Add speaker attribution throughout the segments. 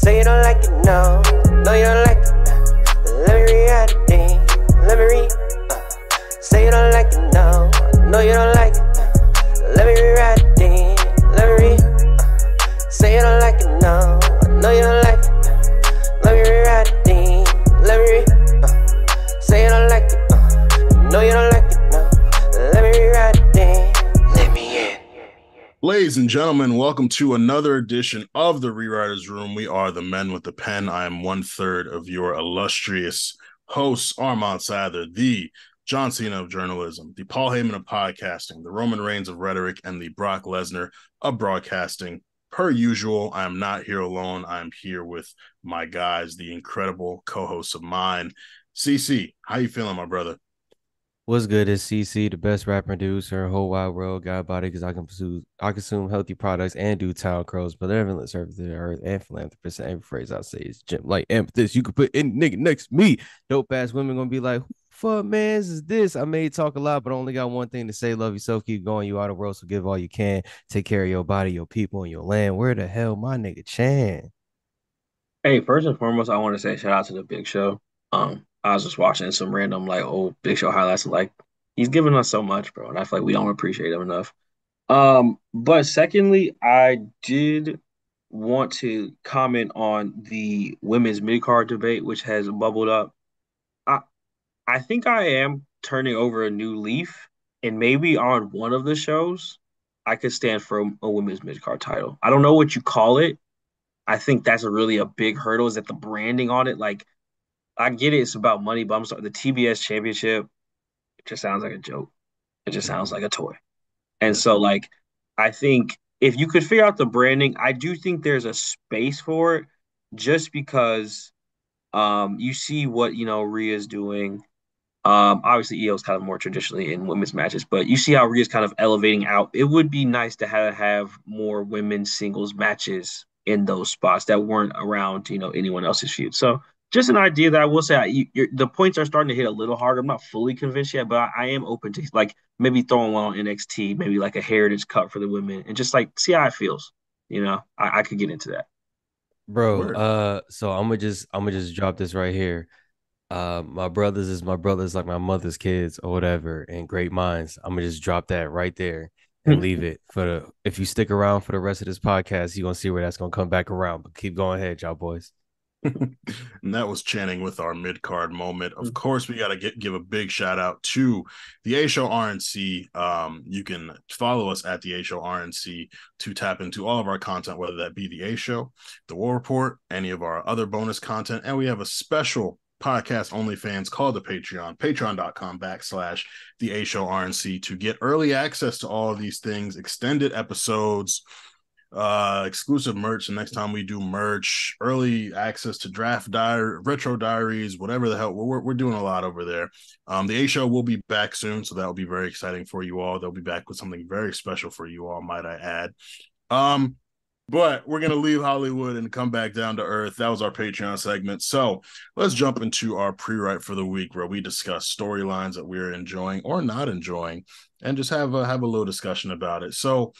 Speaker 1: Say you don't like it, no. No, you don't like it. Let me read it, thing. Let me read. Say you don't like it, no. No, you don't like it. Let me rewrite it, thing. Let me read. Say you don't like it, no. No, you don't like it. Let me rewrite it, thing. Let me read. Say you don't like it. No, you don't like it, no. Let me rewrite it, thing. Let me in.
Speaker 2: Ladies and gentlemen, welcome to another edition of the Rewriters Room. We are the men with the pen. I am 1/3 of your illustrious hosts, Armon Sather, the John Cena of journalism, the Paul Heyman of podcasting, the Roman Reigns of rhetoric, and the Brock Lesnar of broadcasting. Per usual, I am not here alone. I am here with my guys, the incredible co-hosts of mine. CC, how you feeling, my brother?
Speaker 3: What's good is CC, the best rapper producer in the whole wide world. Got body because I consume healthy products and do town crows, benevolent service to the earth and philanthropist. Every phrase I say is gym like amethyst. You could put any nigga next to me. Dope ass women gonna be like, who the fuck man's is this? I may talk a lot, but only got one thing to say. Love yourself, keep going. You out of world, so give all you can. Take care of your body, your people, and your land. Where the hell my nigga Chan?
Speaker 4: Hey, first and foremost, I want to say shout out to the Big Show. I was just watching some random like old Big Show highlights. Like he's given us so much, bro, and I feel like we don't appreciate him enough. But secondly, I did want to comment on the women's mid card debate, which has bubbled up. I I think I am turning over a new leaf, and maybe on one of the shows, I could stand for a women's mid card title. I don't know what you call it. I think that's really a big hurdle. Is that the branding on it? Like I get it, it's about money, but I'm sorry, the TBS championship, it just sounds like a joke. It just sounds like a toy. And
Speaker 2: Yeah.
Speaker 4: so, like, I think if you could figure out the branding, I do think there's a space for it just because you see what, Rhea's doing. Obviously, EO's kind of more traditionally in women's matches, but you see how Rhea's kind of elevating out. It would be nice to have more women's singles matches in those spots that weren't around, anyone else's feud. So just an idea that I will say, the points are starting to hit a little harder. I'm not fully convinced yet, but I am open to like maybe throwing one on NXT, maybe like a Heritage Cup for the women, and just like see how it feels. I could get into that.
Speaker 3: Bro,
Speaker 2: Word.
Speaker 3: so I'm gonna just drop this right here. My brothers is my brothers like my mother's kids or whatever, and great minds. I'm gonna just drop that right there and leave it for the. If you stick around for the rest of this podcast, you're gonna see where that's gonna come back around. But keep going ahead, y'all boys.
Speaker 2: And that was Channing with our mid card moment. Of course, we got to give a big shout out to the A Show RNC. You can follow us at the A Show RNC to tap into all of our content, whether that be the A Show, the War Report, any of our other bonus content. And we have a special podcast only fans called the Patreon, patreon.com/ the A Show RNC to get early access to all of these things, extended episodes, exclusive merch the next time we do merch, early access to draft diary, retro diaries, whatever the hell. We're doing a lot over there. The A Show will be back soon, so that will be very exciting for you all. They'll be back with something very special for you all, might I add. But we're gonna leave Hollywood and come back down to earth. That was our Patreon segment. So let's jump into our pre-write for the week, where we discuss storylines that we're enjoying or not enjoying, and just have a little discussion about it. So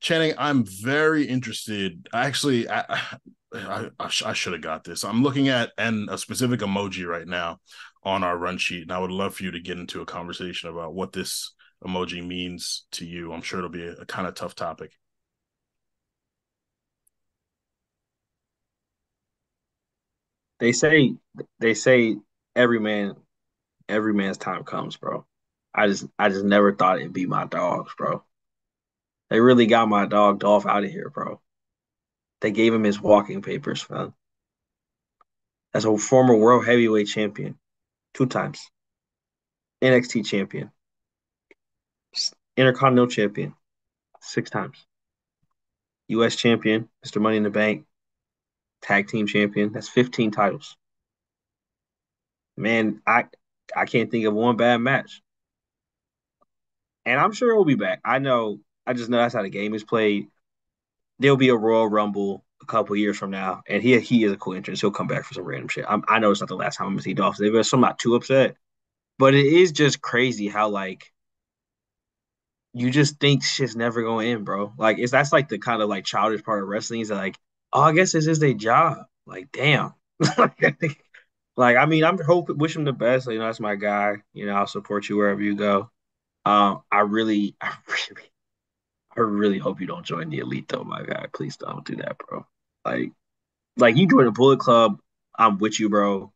Speaker 2: Channing, I'm very interested. Actually, I should have got this. I'm looking at a specific emoji right now on our run sheet, and I would love for you to get into a conversation about what this emoji means to you. I'm sure it'll be a kind of tough topic.
Speaker 4: They say they say every man's time comes, bro. I just never thought it'd be my dogs, bro. They really got my dog Dolph out of here, bro. They gave him his walking papers, man. As a former world heavyweight champion, 2 times, NXT champion, Intercontinental champion, 6 times, US champion, Mr. Money in the Bank, tag team champion. That's 15 titles. Man, I can't think of one bad match. And I'm sure he'll be back. I just know that's how the game is played. There'll be a Royal Rumble a couple years from now, and he is a cool entrance. He'll come back for some random shit. I know it's not the last time I'm gonna see Dolph Ziggler, so I'm not too upset. But it is just crazy how like you just think shit's never gonna end, bro. Like that's like the kind of like childish part of wrestling is that, like, oh, I guess this is their job. Like, damn. Like, I mean, wish him the best. You know, that's my guy. You know, I'll support you wherever you go. I really hope you don't join the elite though, my guy. Please don't do that, bro. Like, you join the Bullet Club, I'm with you, bro.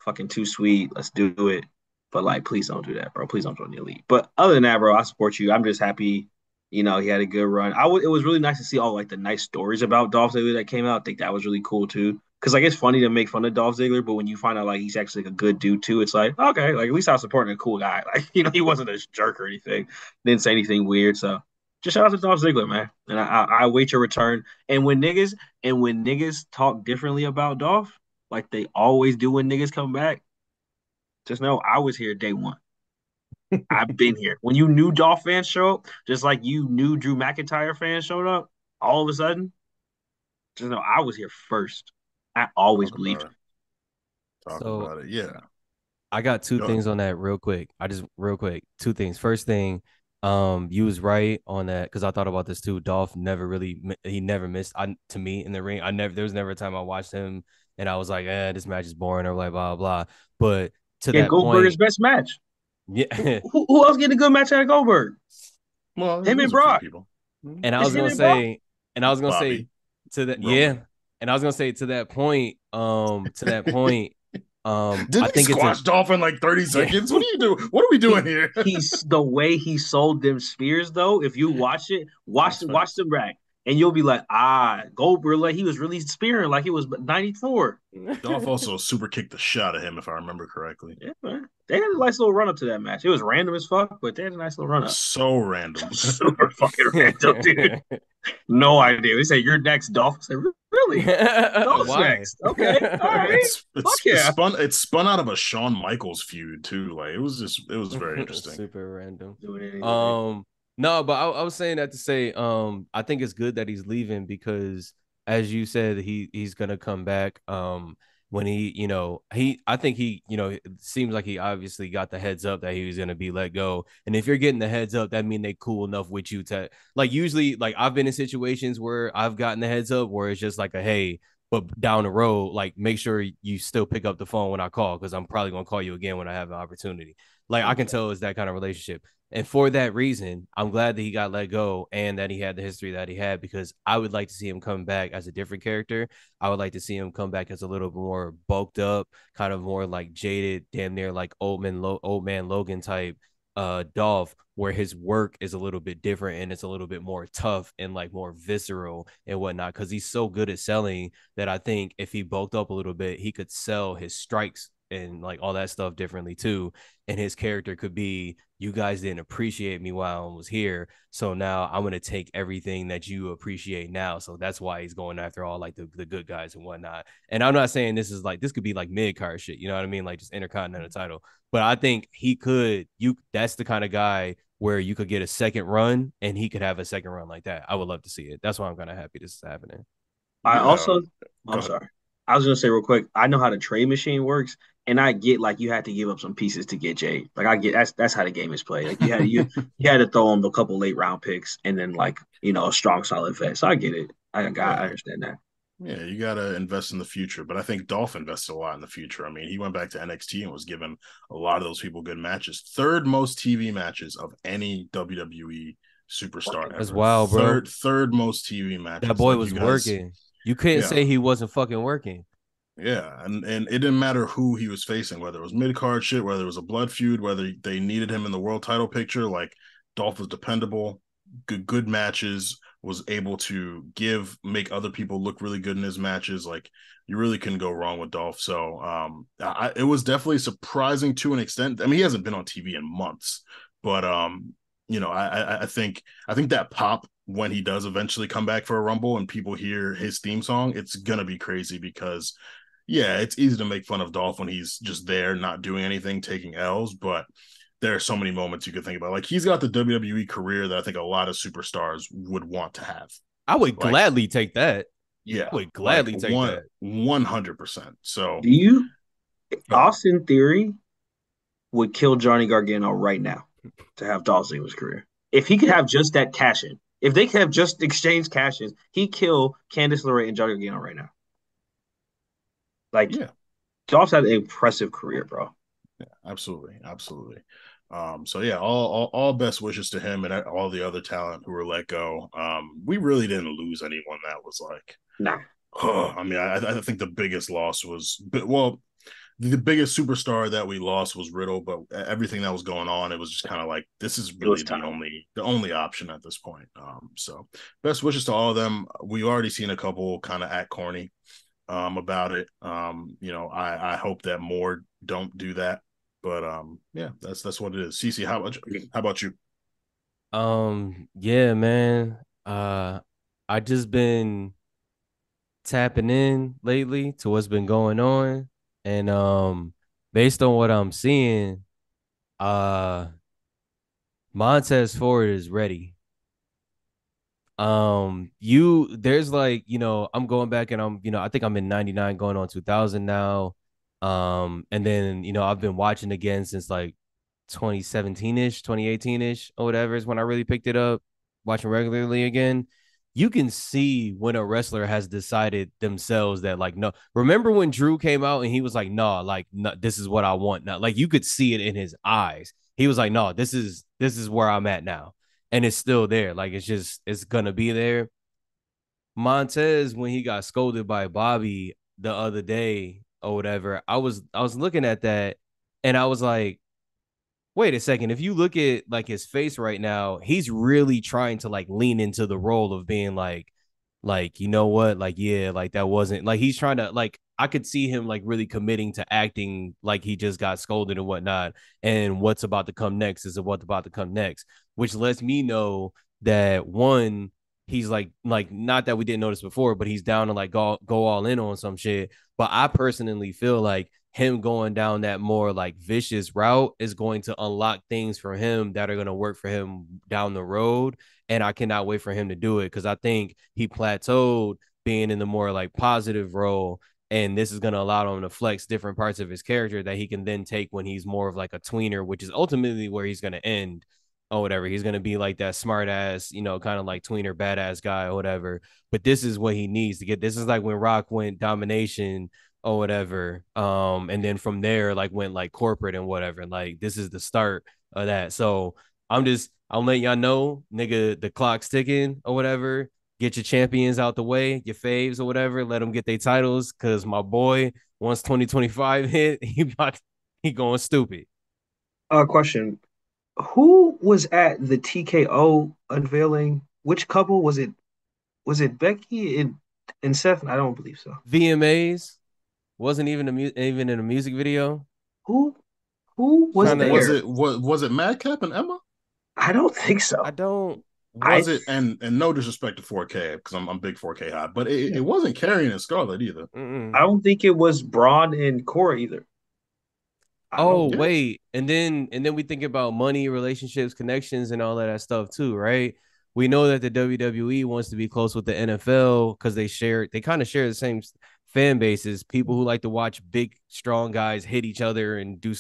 Speaker 4: Fucking too sweet. Let's do it. But like, please don't do that, bro. Please don't join the elite. But other than that, bro, I support you. I'm just happy, he had a good run. It was really nice to see all like the nice stories about Dolph Ziggler that came out. I think that was really cool too. Cause like it's funny to make fun of Dolph Ziggler, but when you find out like he's actually like, a good dude too, it's like, okay, like at least I was supporting a cool guy. Like, he wasn't a jerk or anything, didn't say anything weird. So just shout out to Dolph Ziggler, man. And I wait your return. And when niggas talk differently about Dolph, like they always do when niggas come back, just know I was here day one. I've been here. When you knew Dolph fans show up, just like you knew Drew McIntyre fans showed up, all of a sudden, just know I was here first. I always
Speaker 2: Talk
Speaker 4: believed
Speaker 2: about
Speaker 4: it.
Speaker 2: it. Talk
Speaker 3: So
Speaker 2: about it. Yeah.
Speaker 3: I got two
Speaker 2: Go ahead.
Speaker 3: things on that real quick. Real quick, two things. First thing, you was right on that because I thought about this too. Dolph he never missed to me in the ring. There was never a time I watched him and I was like, this match is boring or like blah blah. But to
Speaker 4: And
Speaker 3: that
Speaker 4: Goldberg's
Speaker 3: point,
Speaker 4: best match.
Speaker 3: yeah.
Speaker 4: Who else getting a good match out of Goldberg?
Speaker 2: Well,
Speaker 4: Him and
Speaker 2: there's a few
Speaker 4: Brock.
Speaker 2: people.
Speaker 3: And I
Speaker 4: It's
Speaker 3: was
Speaker 4: him
Speaker 3: gonna
Speaker 4: and Brock.
Speaker 3: say, and I was gonna say
Speaker 2: Bobby,
Speaker 3: to that, yeah.
Speaker 2: Roman.
Speaker 3: And I was gonna say to that point, I
Speaker 2: Didn't he
Speaker 3: think it's a
Speaker 2: squash Dolph in like 30
Speaker 3: yeah.
Speaker 2: seconds? What are you doing? What are we doing
Speaker 4: He
Speaker 2: here?
Speaker 4: he's the way he sold them spears though. If you watch it,
Speaker 2: That's
Speaker 4: watch
Speaker 2: facts.
Speaker 4: them back, and you'll be like, Goldberg, like he was really spearing like it was 94.
Speaker 2: Dolph also super kicked the shot at him, if I remember correctly.
Speaker 4: Yeah, man. They had a nice little run up to that match. It was random as fuck, but they had a nice little run up.
Speaker 2: So random.
Speaker 4: Super fucking random, dude. No idea. They say you're next, Dolph. I said, really? Dolph's
Speaker 3: Why?
Speaker 4: next. Okay, all right. Fuck yeah.
Speaker 2: It spun out of a Shawn Michaels feud too. Like it was very interesting.
Speaker 3: Super random.
Speaker 4: Doing anything.
Speaker 3: No, but I was saying that to say, I think it's good that he's leaving because, as you said, he's gonna come back. When I think it seems like he obviously got the heads up that he was gonna be let go. And if you're getting the heads up, that means they cool enough with you to like. Usually, like I've been in situations where I've gotten the heads up where it's just like a hey, but down the road, like make sure you still pick up the phone when I call because I'm probably gonna call you again when I have an opportunity. Like I can tell it's that kind of relationship. And for that reason, I'm glad that he got let go and that he had the history that he had because I would like to see him come back as a different character. I would like to see him come back as a little more bulked up, kind of more like jaded, damn near like old man Logan type Dolph, where his work is a little bit different and it's a little bit more tough and like more visceral and whatnot. Cause he's so good at selling that I think if he bulked up a little bit, he could sell his strikes and like all that stuff differently too. And his character could be, you guys didn't appreciate me while I was here. So now I'm going to take everything that you appreciate now. So that's why he's going after all like the good guys and whatnot. And I'm not saying this could be like mid card shit. You know what I mean? Like just intercontinental title. But I think that's the kind of guy where you could get a second run and he could have a second run like that. I would love to see it. That's why I'm kind of happy this is happening.
Speaker 4: I
Speaker 2: Yeah.
Speaker 4: also, I'm sorry. I was gonna say real quick. I know how the trade machine works, and I get like you had to give up some pieces to get Jade. Like I get that's how the game is played. Like you had to throw him a couple late round picks and then like a strong solid vet. So I get it. I understand that.
Speaker 2: Yeah, you gotta invest in the future. But I think Dolph invested a lot in the future. I mean, he went back to NXT and was given a lot of those people good matches. Third most TV matches of any WWE superstar ever.
Speaker 3: That's wild, bro.
Speaker 2: Third most TV matches.
Speaker 3: That boy was working. You couldn't say he wasn't fucking working.
Speaker 2: Yeah, and it didn't matter who he was facing, whether it was mid-card shit, whether it was a blood feud, whether they needed him in the world title picture. Like Dolph was dependable, good matches, was able to make other people look really good in his matches. Like you really couldn't go wrong with Dolph. So it was definitely surprising to an extent. I mean, he hasn't been on TV in months, but I think that pop when he does eventually come back for a Rumble and people hear his theme song, it's gonna be crazy because yeah, it's easy to make fun of Dolph when he's just there, not doing anything, taking L's, but there are so many moments you could think about. Like he's got the WWE career that I think a lot of superstars would want to have.
Speaker 3: I would gladly take that.
Speaker 2: Yeah.
Speaker 3: I would gladly take that.
Speaker 2: 100%. So
Speaker 4: Austin Theory would kill Johnny Gargano right now to have Dolph Ziggler's career. If he could have just that cash in, if they could have just exchanged cash ins, he'd kill Candice LeRae and Johnny Gargano right now. Like
Speaker 2: Yeah,
Speaker 4: Dolph's had an impressive career, bro.
Speaker 2: absolutely, absolutely. So yeah, all best wishes to him and all the other talent who were let go. We really didn't lose anyone that was like,
Speaker 4: Nah,
Speaker 2: I mean, I think the biggest loss was, well, the biggest superstar that we lost was Riddle, but everything that was going on, it was just kind of like this is
Speaker 4: it was
Speaker 2: really
Speaker 4: tough.
Speaker 2: the only option at this point. So best wishes to all of them. We've already seen a couple kind of act corny about it. I hope that more don't do that. But yeah, that's what it is. CC, how about you?
Speaker 3: Yeah, man. I just been tapping in lately to what's been going on. And based on what I'm seeing, uh Montez Ford is ready. You there's like, I'm going back and I think I'm in 99 going on 2000 now. And then, I've been watching again since like 2017-ish, 2018-ish or whatever is when I really picked it up, watching regularly again. You can see when a wrestler has decided themselves that like no. Remember when Drew came out and he was like, "No, like no, this is what I want now." Like you could see it in his eyes. He was like, "No, this is where I'm at now." And it's still there. Like it's gonna be there. Montez, when he got scolded by Bobby the other day or whatever, I was looking at that and I was like, wait a second. If you look at like his face right now, he's really trying to like lean into the role of being like, you know what? Like, yeah, like that wasn't like he's trying to like I could see him like really committing to acting like he just got scolded and whatnot. And what's about to come next is what's about to come next, which lets me know that one, he's like not that we didn't notice before, but he's down to like go all in on some shit. But I personally feel like him going down that more like vicious route is going to unlock things for him that are going to work for him down the road. And I cannot wait for him to do it because I think he plateaued being in the more like positive role. And this is going to allow him to flex different parts of his character that he can then take when he's more of like a tweener, which is ultimately where he's going to end or whatever. He's going to be like that smart ass, kind of like tweener badass guy or whatever. But this is what he needs to get. This is like when Rock went domination or whatever. And then from there, like went like corporate and whatever. Like this is the start of that. So I'm letting y'all know, nigga, the clock's ticking or whatever. Get your champions out the way, your faves or whatever. Let them get their titles. Cause my boy, once 2025 hit, he going stupid.
Speaker 4: Question: who was at the TKO unveiling? Which couple was it? Was it Becky and Seth? I don't believe so.
Speaker 3: VMAs wasn't even in a music video.
Speaker 4: Who who was
Speaker 3: Trying to
Speaker 2: Was
Speaker 4: there?
Speaker 2: it was it Madcap and Emma?
Speaker 4: I don't think
Speaker 3: I
Speaker 4: so.
Speaker 3: don't
Speaker 4: I
Speaker 2: Was it, and no disrespect to 4K because I'm big 4K high, but it
Speaker 4: yeah.
Speaker 2: wasn't Carrying and Scarlett either.
Speaker 4: I don't think it was Braun and Cora either. I
Speaker 3: Oh,
Speaker 4: don't.
Speaker 2: Yeah,
Speaker 3: wait. And then we think about money, relationships, connections, and all of that stuff too, right? We know that the WWE wants to be close with the NFL because they kind of share the same fan bases. People who like to watch big, strong guys hit each other and do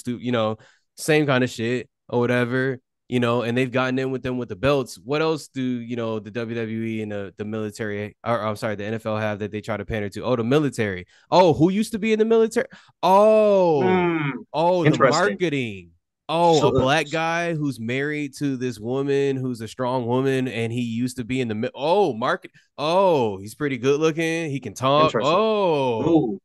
Speaker 3: same kind of shit or whatever, and they've gotten in with them with the belts. What else do, the WWE and the military, or I'm sorry, the NFL have that they try to pander to? Oh, the military. Oh, who used to be in the military? Oh,
Speaker 4: Hmm.
Speaker 3: Oh, the
Speaker 4: Interesting.
Speaker 3: marketing. Oh,
Speaker 4: So,
Speaker 3: a black guy who's married to this woman who's a strong woman, and he used to be in the market. Oh, he's pretty good looking. He can talk.
Speaker 4: interesting.
Speaker 3: Oh,
Speaker 4: Ooh, hmm.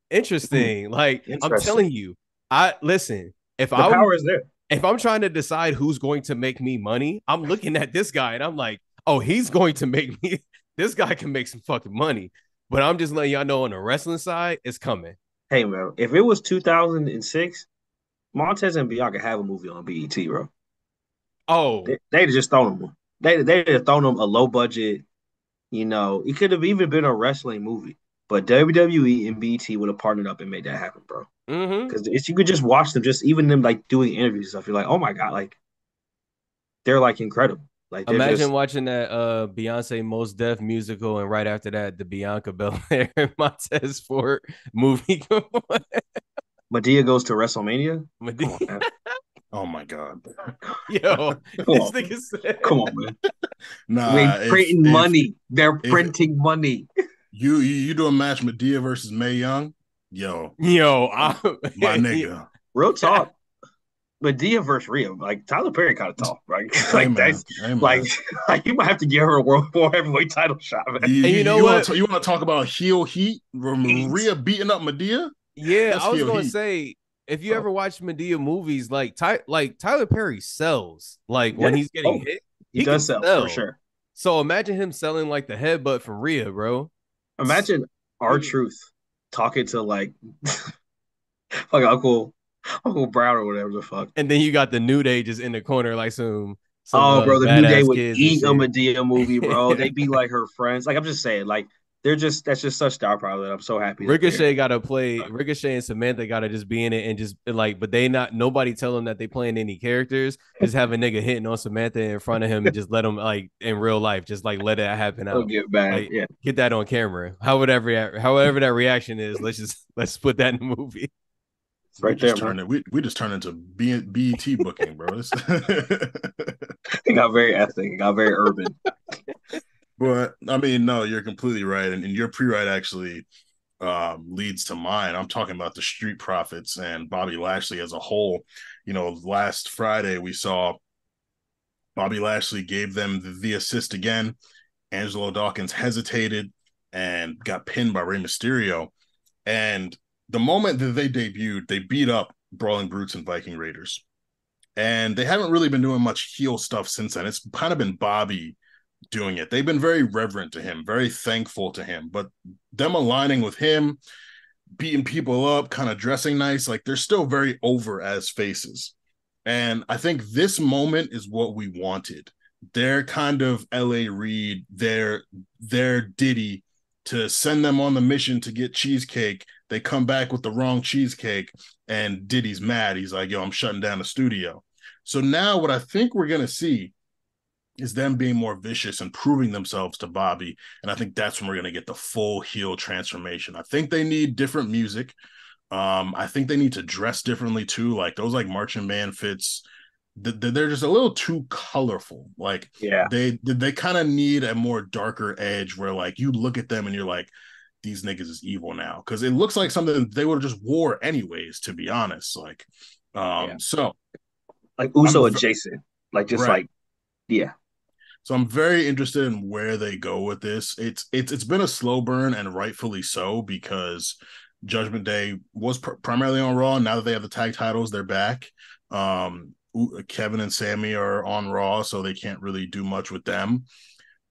Speaker 3: interesting. Like I'm
Speaker 4: Interesting.
Speaker 3: telling you, I listen. If
Speaker 4: The
Speaker 3: I'm
Speaker 4: power is there.
Speaker 3: if I'm trying to decide who's going to make me money, I'm looking at this guy and I'm like, oh, he's going to make me. This guy can make some fucking money. But I'm just letting y'all know on the wrestling side, it's coming.
Speaker 4: Hey, man, if it was 2006, Montez and Bianca have a movie on BET, bro.
Speaker 3: Oh,
Speaker 4: They'd just thrown them. They'd have thrown them a low budget. It could have even been a wrestling movie, but WWE and BET would have partnered up and made that happen, bro.
Speaker 3: mm-hmm.
Speaker 4: Because you could just watch them, just even them like doing interviews and stuff. You're like, oh my god, like they're like incredible. Like they're
Speaker 3: Imagine
Speaker 4: just
Speaker 3: watching that Beyonce Most Def musical and right after that the Bianca Belair Montez Ford movie. Come on.
Speaker 4: Madea goes to WrestleMania. Come on, man.
Speaker 2: oh my god,
Speaker 3: Yo,
Speaker 4: Come
Speaker 3: this
Speaker 4: on,
Speaker 3: nigga said
Speaker 4: come on, man. We
Speaker 2: nah.
Speaker 4: printing money. They're
Speaker 2: If
Speaker 4: printing money.
Speaker 2: you do a match Medea versus Mae Young, Yo,
Speaker 3: Yo,
Speaker 2: my nigga.
Speaker 4: Real talk. Medea versus Rhea, like Tyler Perry kind of tall, right?
Speaker 2: Hey
Speaker 4: Like
Speaker 2: man,
Speaker 4: that's
Speaker 2: hey
Speaker 4: like,
Speaker 2: man.
Speaker 4: like you might have to give her a World War Heavyweight title shot, man.
Speaker 3: And you know what?
Speaker 2: You want to talk about heel heat? Rhea beating up Medea?
Speaker 3: Yeah,
Speaker 2: That's
Speaker 3: I was
Speaker 2: heel
Speaker 3: gonna
Speaker 2: heat.
Speaker 3: say if you ever watch Medea movies, like Tyler Perry sells. Like
Speaker 4: Yeah.
Speaker 3: when he's getting
Speaker 4: Oh,
Speaker 3: hit,
Speaker 4: he
Speaker 3: he can
Speaker 4: does sell for
Speaker 3: sell.
Speaker 4: sure.
Speaker 3: So imagine him selling like the headbutt from Rhea, bro.
Speaker 4: Imagine our truth talking to like like Uncle Brown or whatever the fuck.
Speaker 3: And then you got the New Day just in the corner, like some
Speaker 4: Oh, bro, the New Day
Speaker 3: badass
Speaker 4: would
Speaker 3: kids and
Speaker 4: eat a
Speaker 3: shit.
Speaker 4: Medea movie, bro. They'd be like her friends. Like I'm just saying, like they're just that's just such star power that I'm so happy that they're.
Speaker 3: Ricochet and Samantha gotta just be in it and just like, but they not nobody tell them that they playing any characters. Just have a nigga hitting on Samantha in front of him and just let them like in real life, just like let it happen
Speaker 4: They'll
Speaker 3: out.
Speaker 4: get mad.
Speaker 3: Like
Speaker 4: Yeah,
Speaker 3: get that on camera. However that reaction is, let's put that in the movie.
Speaker 4: it's right there, man.
Speaker 2: We just turned into BET booking, bro.
Speaker 4: It got very ethnic. It got very urban.
Speaker 2: But I mean, no, you're completely right, and your pre-write actually leads to mine. I'm talking about the Street Profits and Bobby Lashley as a whole. You know, last Friday we saw Bobby Lashley gave them the assist again. Angelo Dawkins hesitated and got pinned by Rey Mysterio. And the moment that they debuted, they beat up Brawling Brutes and Viking Raiders. And they haven't really been doing much heel stuff since then. It's kind of been Bobby doing it. They've been very reverent to him, very thankful to him. But them aligning with him, beating people up, kind of dressing nice, like they're still very over as faces. And I think this moment is what we wanted. Their kind of LA Reid, their Diddy to send them on the mission to get cheesecake. They come back with the wrong cheesecake, and Diddy's mad. He's like, yo, I'm shutting down the studio. So now what I think we're going to see is them being more vicious and proving themselves to Bobby. And I think that's when we're going to get the full heel transformation. I think they need different music. I think they need to dress differently too. Like those like marching band fits, they're just a little too colorful. Like
Speaker 4: Yeah,
Speaker 2: they kind of need a more darker edge where like you look at them and you're like, these niggas is evil now. Cause it looks like something they would have just wore anyways, to be honest. Like,
Speaker 4: yeah.
Speaker 2: so
Speaker 4: Like Uso adjacent. Like just
Speaker 2: right.
Speaker 4: like yeah.
Speaker 2: So I'm very interested in where they go with this. It's been a slow burn, and rightfully so, because Judgment Day was primarily on Raw. Now that they have the tag titles, they're back. Kevin and Sammy are on Raw, so they can't really do much with them.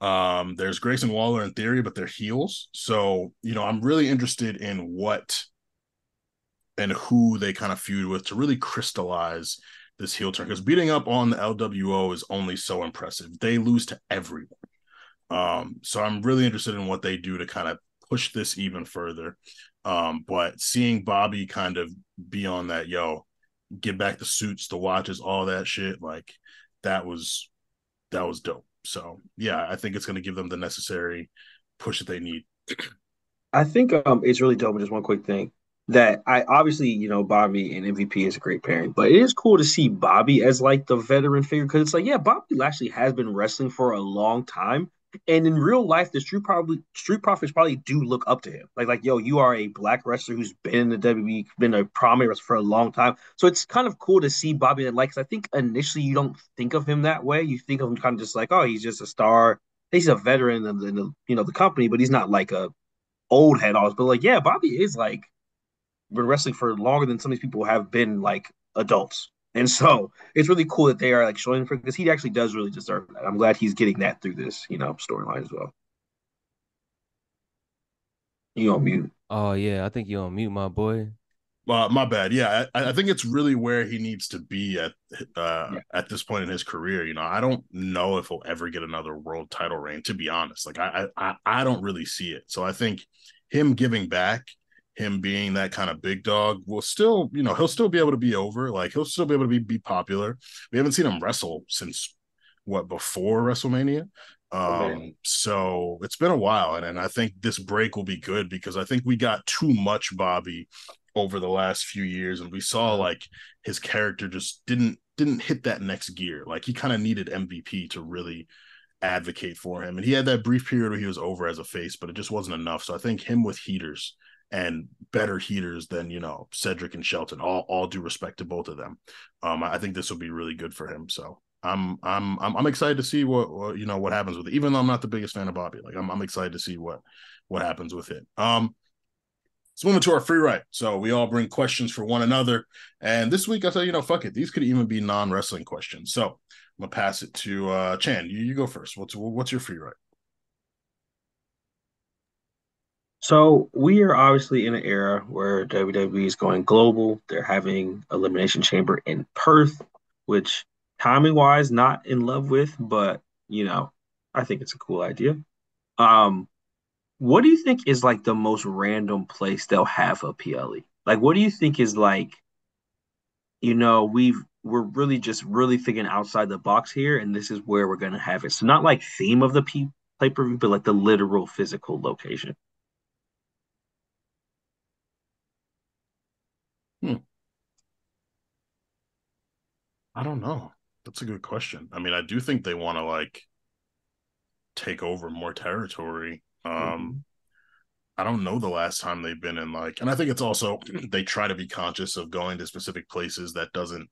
Speaker 2: There's Grayson Waller in theory, but they're heels. So, you know, I'm really interested in what and who they kind of feud with to really crystallize this heel turn, because beating up on the LWO is only so impressive. They lose to everyone. So I'm really interested in what they do to kind of push this even further. But seeing Bobby kind of be on that, yo, get back the suits, the watches, all that shit, like that was dope. So yeah, I think it's going to give them the necessary push that they need.
Speaker 4: I think it's really dope. Just one quick thing that I obviously Bobby and MVP is a great pairing, but it is cool to see Bobby as like the veteran figure because it's like yeah, Bobby Lashley has been wrestling for a long time, and in real life, the Street Profits probably do look up to him. Like yo, you are a black wrestler who's been in the WWE, been a prominent wrestler for a long time. So it's kind of cool to see Bobby that like. 'Cause I think initially you don't think of him that way. You think of him kind of just like oh, he's just a star. He's a veteran in the company, but he's not like a old head always, but like, yeah, Bobby is like been wrestling for longer than some of these people have been like adults. And so it's really cool that they are like showing for because he actually does really deserve that. I'm glad he's getting that through this, storyline as well. You on mute.
Speaker 3: Oh yeah, I think you're on mute, my boy.
Speaker 2: My bad. Yeah, I think it's really where he needs to be
Speaker 4: Yeah.
Speaker 2: at this point in his career. You know, I don't know if he'll ever get another world title reign. To be honest, like I don't really see it. So I think him giving back, him being that kind of big dog, will still, he'll still be able to be over. Like he'll still be able to be popular. We haven't seen him wrestle since before WrestleMania. So it's been a while, and I think this break will be good because I think we got too much Bobby over the last few years, and we saw like his character just didn't hit that next gear. Like he kind of needed MVP to really advocate for him, and he had that brief period where he was over as a face, but it just wasn't enough. So I think him with heaters and better heaters than, Cedric and Shelton. All due respect to both of them. I think this will be really good for him. So I'm excited to see what happens with it. Even though I'm not the biggest fan of Bobby, like I'm excited to see what happens with it. Let's move into our free write. So we all bring questions for one another. And this week I said, fuck it. These could even be non-wrestling questions. So I'm gonna pass it to Chan. You go first. What's your free write?
Speaker 4: So we are obviously in an era where WWE is going global. They're having Elimination Chamber in Perth, which timing wise, not in love with, but I think it's a cool idea. Um, what do you think is like the most random place they'll have a PLE? Like, what do you think is like, we're really just really thinking outside the box here, and this is where we're gonna have it. So not like theme of the pay-per-view, but like the literal physical location.
Speaker 2: I don't know. That's a good question. I mean, I do think they want to like take over more territory.
Speaker 4: Mm-hmm.
Speaker 2: I don't know the last time they've been in and I think it's also they try to be conscious of going to specific places that doesn't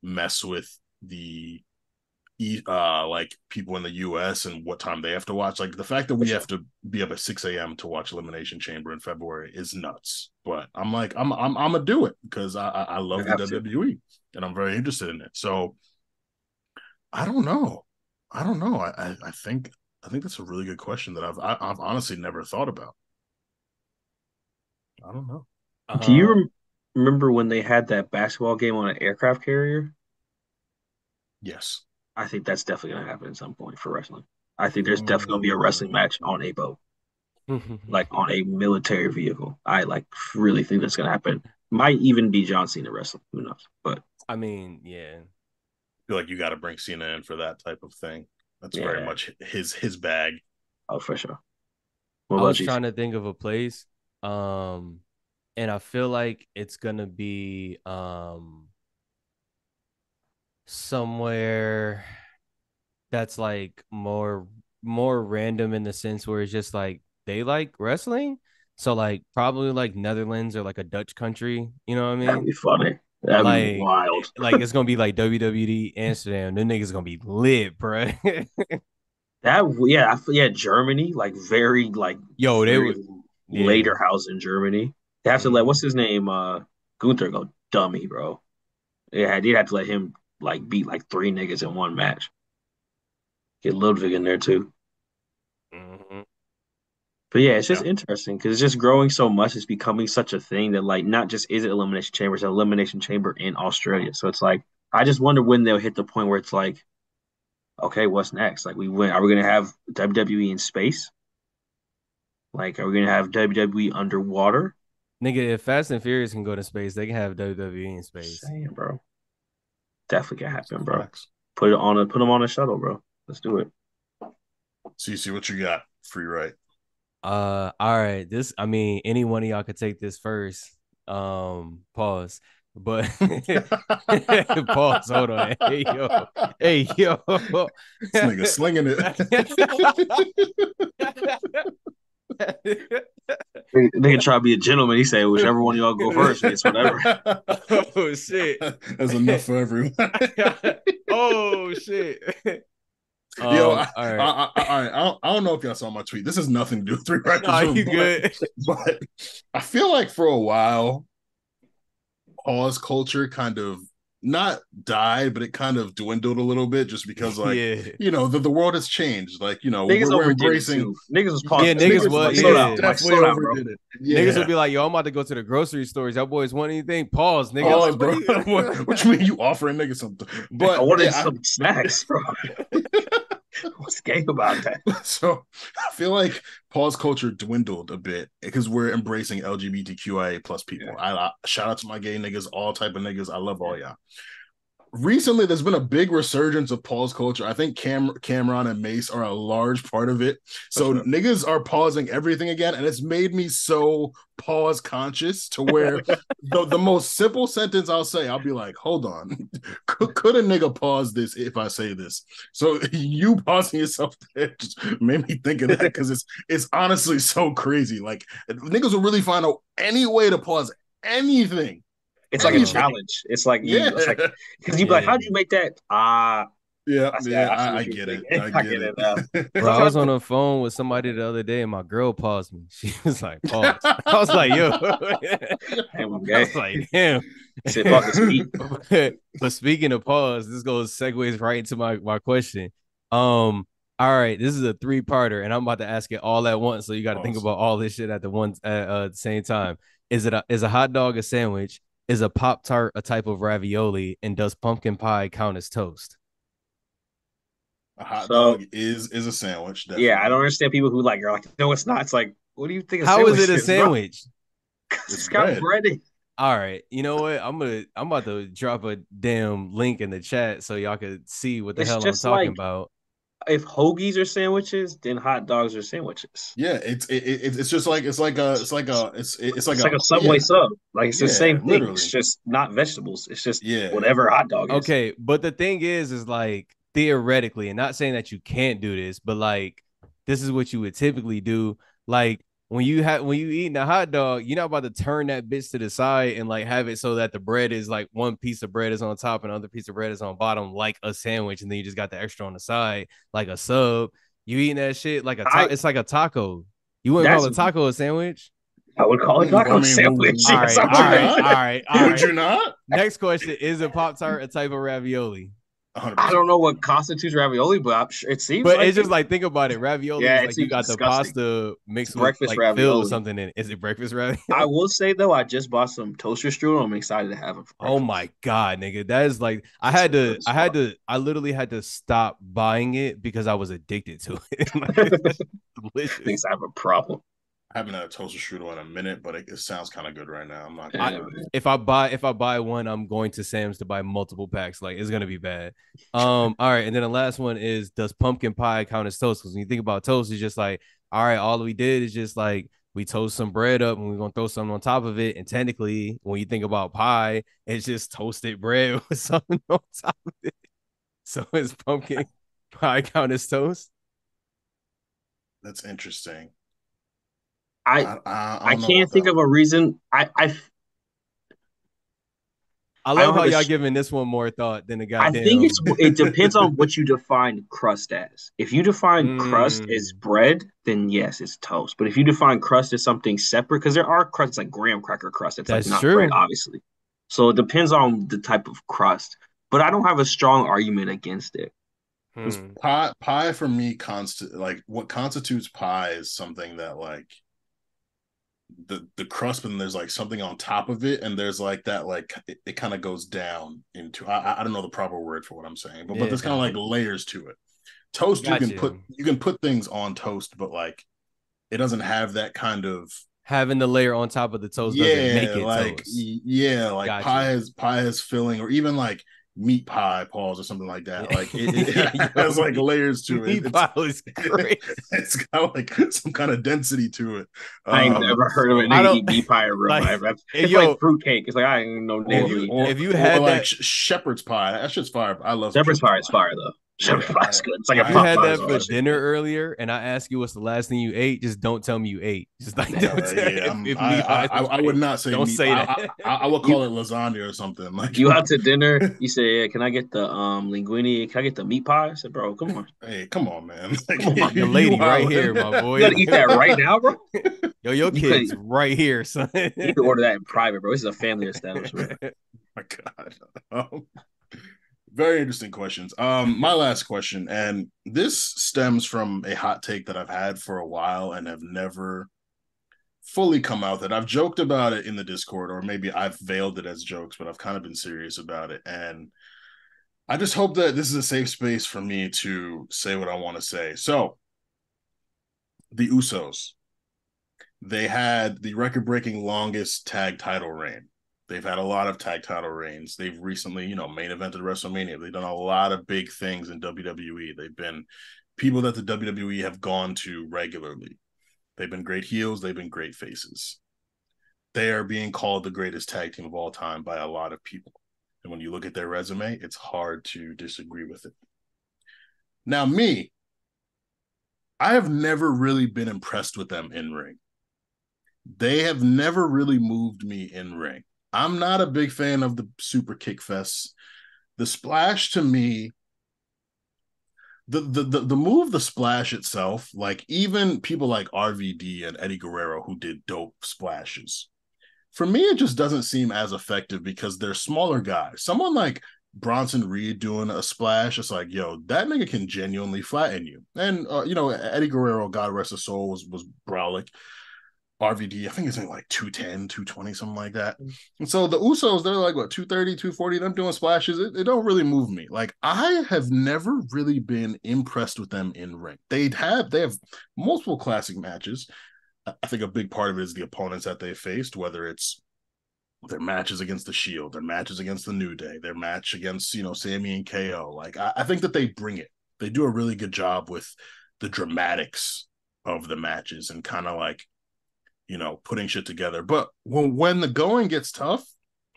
Speaker 2: mess with the like people in the US and what time they have to watch. Like the fact that we have to be up at 6 a.m. to watch Elimination Chamber in February is nuts. But I'm like, I'm gonna do it because I love the WWE and I'm very interested in it. So I don't know. I think that's a really good question that I've honestly never thought about. I don't know.
Speaker 4: Do you remember when they had that basketball game on an aircraft carrier?
Speaker 2: Yes.
Speaker 4: I think that's definitely going to happen at some point for wrestling. I think there's definitely going to be a wrestling match on a boat, like on a military vehicle. I really think that's going to happen. Might even be John Cena wrestling. Who knows? But
Speaker 3: I mean, yeah.
Speaker 2: I feel like you got to bring Cena in for that type of thing. That's very much his bag.
Speaker 4: Oh, for sure.
Speaker 3: I was trying to think of a place, and I feel like it's gonna be somewhere that's like more random in the sense where it's just like they like wrestling. So like probably like Netherlands or like a Dutch country, you know what I mean?
Speaker 4: That'd be funny. That'd be
Speaker 3: Like
Speaker 4: wild.
Speaker 3: like it's gonna be like WWE Amsterdam. Them niggas gonna be lit, bro.
Speaker 4: Germany, like very
Speaker 3: Yo, they
Speaker 4: very
Speaker 3: would,
Speaker 4: later
Speaker 3: yeah.
Speaker 4: house in Germany. They have to let what's his name, Gunther go dummy, bro. Yeah, they'd have to let him beat like three niggas in one match. Get Ludwig in there too.
Speaker 3: Mm-hmm.
Speaker 4: But yeah, it's just interesting because it's just growing so much. It's becoming such a thing that not just is it Elimination Chamber, it's an Elimination Chamber in Australia. So it's like I just wonder when they'll hit the point where it's like, okay, what's next? Like we went, are we gonna have WWE in space? Like, are we gonna have WWE underwater?
Speaker 3: Nigga, if Fast and Furious can go to space, they can have WWE in space.
Speaker 4: Saying, bro, definitely can happen, bro. Put them on a shuttle, bro. Let's do it.
Speaker 2: CC, what you got? Free right.
Speaker 3: All right. I mean, any one of y'all could take this first. Pause. But pause. Hold on. Hey yo.
Speaker 2: This nigga slinging
Speaker 4: it. They can try to be a gentleman. He said, whichever one of y'all go first, it's whatever.
Speaker 3: Oh shit.
Speaker 2: That's enough for everyone.
Speaker 3: Oh shit.
Speaker 2: Yo, all right. I don't know if y'all saw my tweet. This has nothing to do with three right.
Speaker 3: No, you good.
Speaker 2: But I feel like for a while, pause culture kind of not died, but it kind of dwindled a little bit just because, the world has changed. Like, we're embracing.
Speaker 4: Niggas was pausing.
Speaker 3: Yeah, niggas was
Speaker 4: slow down, slow down, bro.
Speaker 3: Niggas would be like, yo, I'm about to go to the grocery stores. Y'all boys want anything? Pause, nigga.
Speaker 2: Pause, bro. What you mean you offering niggas something? But
Speaker 4: I wanted some snacks, bro. What's gay about that?
Speaker 2: So I feel like pause culture dwindled a bit because we're embracing LGBTQIA plus people. I shout out to my gay niggas, all type of niggas. I love all y'all. recently there's been a big resurgence of pause culture. I think Cameron and Mace are a large part of it. So
Speaker 4: sure.
Speaker 2: niggas are pausing everything again, and it's made me so pause conscious to where the most simple sentence I'll say, I'll be like, hold on, could a nigga pause this if I say this? So you pausing yourself there just made me think of that because it's honestly so crazy. Like niggas will really find out any way to pause anything.
Speaker 4: It's like a challenge. It's like it's like because you be like, how'd you make that?
Speaker 2: Yeah,
Speaker 4: I see,
Speaker 2: yeah,
Speaker 4: I see what
Speaker 2: I
Speaker 4: you're
Speaker 2: get it.
Speaker 4: thinking.
Speaker 2: I
Speaker 4: I
Speaker 2: get
Speaker 4: get
Speaker 2: it.
Speaker 4: it now.
Speaker 3: Bro, I was
Speaker 4: Sometimes
Speaker 3: on the phone with somebody the other day and my girl paused me. She was like, pause. I was like, yo.
Speaker 4: I'm
Speaker 3: I
Speaker 4: gay.
Speaker 3: was like, damn.
Speaker 4: Shit, fuck this meat.
Speaker 3: But speaking of pause, this segues right into my question. All right, this is a three-parter, and I'm about to ask it all at once. So you got to think about all this shit at the same time. Is a hot dog a sandwich? Is a Pop-Tart a type of ravioli? And does pumpkin pie count as toast?
Speaker 2: A hot
Speaker 4: So
Speaker 2: dog is a sandwich,
Speaker 4: yeah, I
Speaker 2: definitely.
Speaker 4: don't understand people who like are like, no, it's not. It's like, what do you think a
Speaker 3: How is
Speaker 4: sandwich
Speaker 3: it a
Speaker 4: is, bro?
Speaker 3: sandwich?
Speaker 2: It's
Speaker 4: It's got
Speaker 2: bread.
Speaker 4: bread in.
Speaker 3: All right, you know what? I'm about to drop a damn link in the chat so y'all could see what the
Speaker 4: It's
Speaker 3: hell I'm
Speaker 4: just
Speaker 3: talking
Speaker 4: like
Speaker 3: about.
Speaker 4: if hoagies are sandwiches, then hot dogs are sandwiches.
Speaker 2: Yeah, it's just like it's like
Speaker 4: It's like
Speaker 2: a
Speaker 4: a Subway
Speaker 2: yeah,
Speaker 4: sub. Like it's the
Speaker 2: yeah,
Speaker 4: same thing. It's
Speaker 2: literally.
Speaker 4: just not vegetables. It's just
Speaker 2: Yeah.
Speaker 4: whatever a hot dog is.
Speaker 3: Okay, but the thing is like theoretically, and not saying that you can't do this, but like this is what you would typically do. Like when you eating a hot dog, you're not about to turn that bitch to the side and like have it so that the bread is like one piece of bread is on top and another piece of bread is on bottom, like a sandwich, and then you just got the extra on the side, like a sub. You eating that shit like
Speaker 4: I
Speaker 3: it's like a taco. You wouldn't call
Speaker 4: that's
Speaker 3: a taco a sandwich?
Speaker 4: I would call it
Speaker 2: I
Speaker 4: taco
Speaker 2: mean,
Speaker 4: sandwich.
Speaker 3: All
Speaker 4: Yes,
Speaker 3: right,
Speaker 4: I
Speaker 2: would
Speaker 3: all
Speaker 2: you
Speaker 4: would.
Speaker 3: right,
Speaker 2: not?
Speaker 3: all right, all
Speaker 2: Would
Speaker 3: right.
Speaker 2: you not?
Speaker 3: Next question: is a Pop Tart a type of ravioli?
Speaker 4: I don't
Speaker 2: 100%.
Speaker 4: know what constitutes ravioli, but I'm sure it seems
Speaker 3: But
Speaker 4: like
Speaker 3: it's
Speaker 4: it.
Speaker 3: just like think about it. Ravioli
Speaker 4: Yeah,
Speaker 3: is
Speaker 4: it
Speaker 3: like you
Speaker 4: seems
Speaker 3: got the
Speaker 4: disgusting.
Speaker 3: pasta
Speaker 4: It's
Speaker 3: mixed with
Speaker 4: breakfast
Speaker 3: like filled with
Speaker 4: ravioli.
Speaker 3: something in it. Is it breakfast
Speaker 4: I
Speaker 3: ravioli?
Speaker 4: will say though, I just bought some toaster strudel. I'm excited to have them for
Speaker 3: Oh
Speaker 4: breakfast.
Speaker 3: my god, nigga. That is like
Speaker 4: It's good as fuck.
Speaker 3: I literally had to stop buying it because I was addicted to it. Like, it's just delicious.
Speaker 4: Thinks I have a problem.
Speaker 2: I haven't had a toaster strudel in a minute, but it sounds kind of good right now. I'm not gonna
Speaker 3: I
Speaker 4: Yeah,
Speaker 2: lie.
Speaker 4: man.
Speaker 3: if I buy one, I'm going to Sam's to buy multiple packs. Like it's gonna be bad. All right, and then the last one is does pumpkin pie count as toast? Because when you think about toast, it's just like, all right, all we did is just like we toast some bread up and we're gonna throw something on top of it. And technically, when you think about pie, it's just toasted bread with something on top of it. So is pumpkin pie count as toast?
Speaker 2: That's interesting.
Speaker 4: I
Speaker 2: I
Speaker 4: I
Speaker 2: don't know
Speaker 4: can't
Speaker 2: about
Speaker 4: think
Speaker 2: that
Speaker 4: of a
Speaker 2: one.
Speaker 4: reason.
Speaker 3: I
Speaker 4: I
Speaker 3: love
Speaker 4: don't
Speaker 3: how
Speaker 4: have a.
Speaker 3: y'all giving this one more thought than the
Speaker 4: I think
Speaker 3: goddamn.
Speaker 4: it depends on what you define crust as. If you define crust as
Speaker 3: Mm,
Speaker 4: bread, then yes, it's toast. But if you define crust as something separate, because there are crusts like graham cracker crust, it's like
Speaker 3: that's
Speaker 4: not bread,
Speaker 3: true.
Speaker 4: obviously. So it depends on the type of crust. But I don't have a strong argument against it.
Speaker 2: Because
Speaker 3: Hmm.
Speaker 2: pie for me like what constitutes pie is something that like the crust and there's like something on top of it and there's like that like it kind of goes down into I don't know the proper word for what I'm saying, but
Speaker 3: Yeah,
Speaker 2: there's kind of like layers to it. Toast
Speaker 3: gotcha.
Speaker 2: you can put things on toast, but like it doesn't have that kind of
Speaker 3: Having the layer on top of the toast doesn't make it toast.
Speaker 2: yeah, like
Speaker 3: Got you.
Speaker 2: pie has filling, or even like meat pie balls or something like that. Like it
Speaker 3: Yo,
Speaker 2: has like layers to it.
Speaker 3: meat pie is crazy.
Speaker 2: It's got like some kind of density to it.
Speaker 4: I ain't never heard of a
Speaker 2: So
Speaker 3: I
Speaker 4: nigga
Speaker 3: don't
Speaker 4: eat meat pie in real
Speaker 3: like.
Speaker 4: life.
Speaker 3: Hey,
Speaker 4: It's like
Speaker 3: yo,
Speaker 4: fruit cake. It's like I ain't no nigga who eat that.
Speaker 3: if you
Speaker 2: or
Speaker 3: had
Speaker 2: like
Speaker 3: that
Speaker 2: shepherd's pie. That shit's fire. I love some
Speaker 4: Shepherd's
Speaker 2: shepherd's
Speaker 4: pie is
Speaker 2: pie.
Speaker 4: fire though. Shepherd's
Speaker 2: Yeah,
Speaker 4: pie is good. It's like
Speaker 3: if
Speaker 4: a
Speaker 3: you had
Speaker 2: I
Speaker 4: Popeyes
Speaker 3: that
Speaker 4: or
Speaker 3: for
Speaker 4: some
Speaker 2: love
Speaker 4: shit.
Speaker 3: dinner earlier, and I ask you what's the last thing you ate, just don't tell me you ate. Just like don't tell
Speaker 2: yeah.
Speaker 3: if meat pies was
Speaker 2: I would
Speaker 3: great.
Speaker 2: not say
Speaker 3: Don't
Speaker 2: meat
Speaker 3: say
Speaker 2: pie.
Speaker 3: that.
Speaker 2: I would
Speaker 4: You
Speaker 2: call it lasagna or something. Like,
Speaker 4: you out to dinner, you say, yeah, can I get the linguine? Can I get the meat pie? I said, bro, come on.
Speaker 2: hey, come on, man. Like,
Speaker 4: Come on.
Speaker 3: The
Speaker 2: you
Speaker 3: lady right here, my
Speaker 2: wildin'.
Speaker 4: You
Speaker 3: boy.
Speaker 4: gotta eat that right now, bro.
Speaker 3: Yo, your
Speaker 4: You could
Speaker 3: kid's right here, son.
Speaker 4: you could order that in private, bro. This is a family establishment.
Speaker 2: My God. Very interesting questions. My last question, and this stems from a hot take that I've had for a while and have never fully come out that I've joked about it in the Discord, or maybe I've veiled it as jokes, but I've kind of been serious about it. And I just hope that this is a safe space for me to say what I want to say. So, the Usos, they had the record breaking longest tag title reign. They've had a lot of tag title reigns. They've recently, main evented WrestleMania. They've done a lot of big things in WWE. They've been people that the WWE have gone to regularly. They've been great heels. They've been great faces. They are being called the greatest tag team of all time by a lot of people. And when you look at their resume, it's hard to disagree with it. Now, I have never really been impressed with them in ring. They have never really moved me in ring. I'm not a big fan of the super kick fests. The splash to me, the move, the splash itself, like even people like RVD and Eddie Guerrero who did dope splashes. For me, it just doesn't seem as effective because they're smaller guys. Someone like Bronson Reed doing a splash, it's like, yo, that nigga can genuinely flatten you. And Eddie Guerrero, God rest his soul, was brolic. RVD, I think it's like 210, 220, something like that. And so the Usos, they're like, what, 230, 240, them doing splashes, it don't really move me. Like, I have never really been impressed with them in ring. They have multiple classic matches. I think a big part of it is the opponents that they faced, whether it's their matches against the Shield, their matches against the New Day, their match against, Sammy and KO. Like, I think that they bring it. They do a really good job with the dramatics of the matches and kind of like, putting shit together. But when the going gets tough,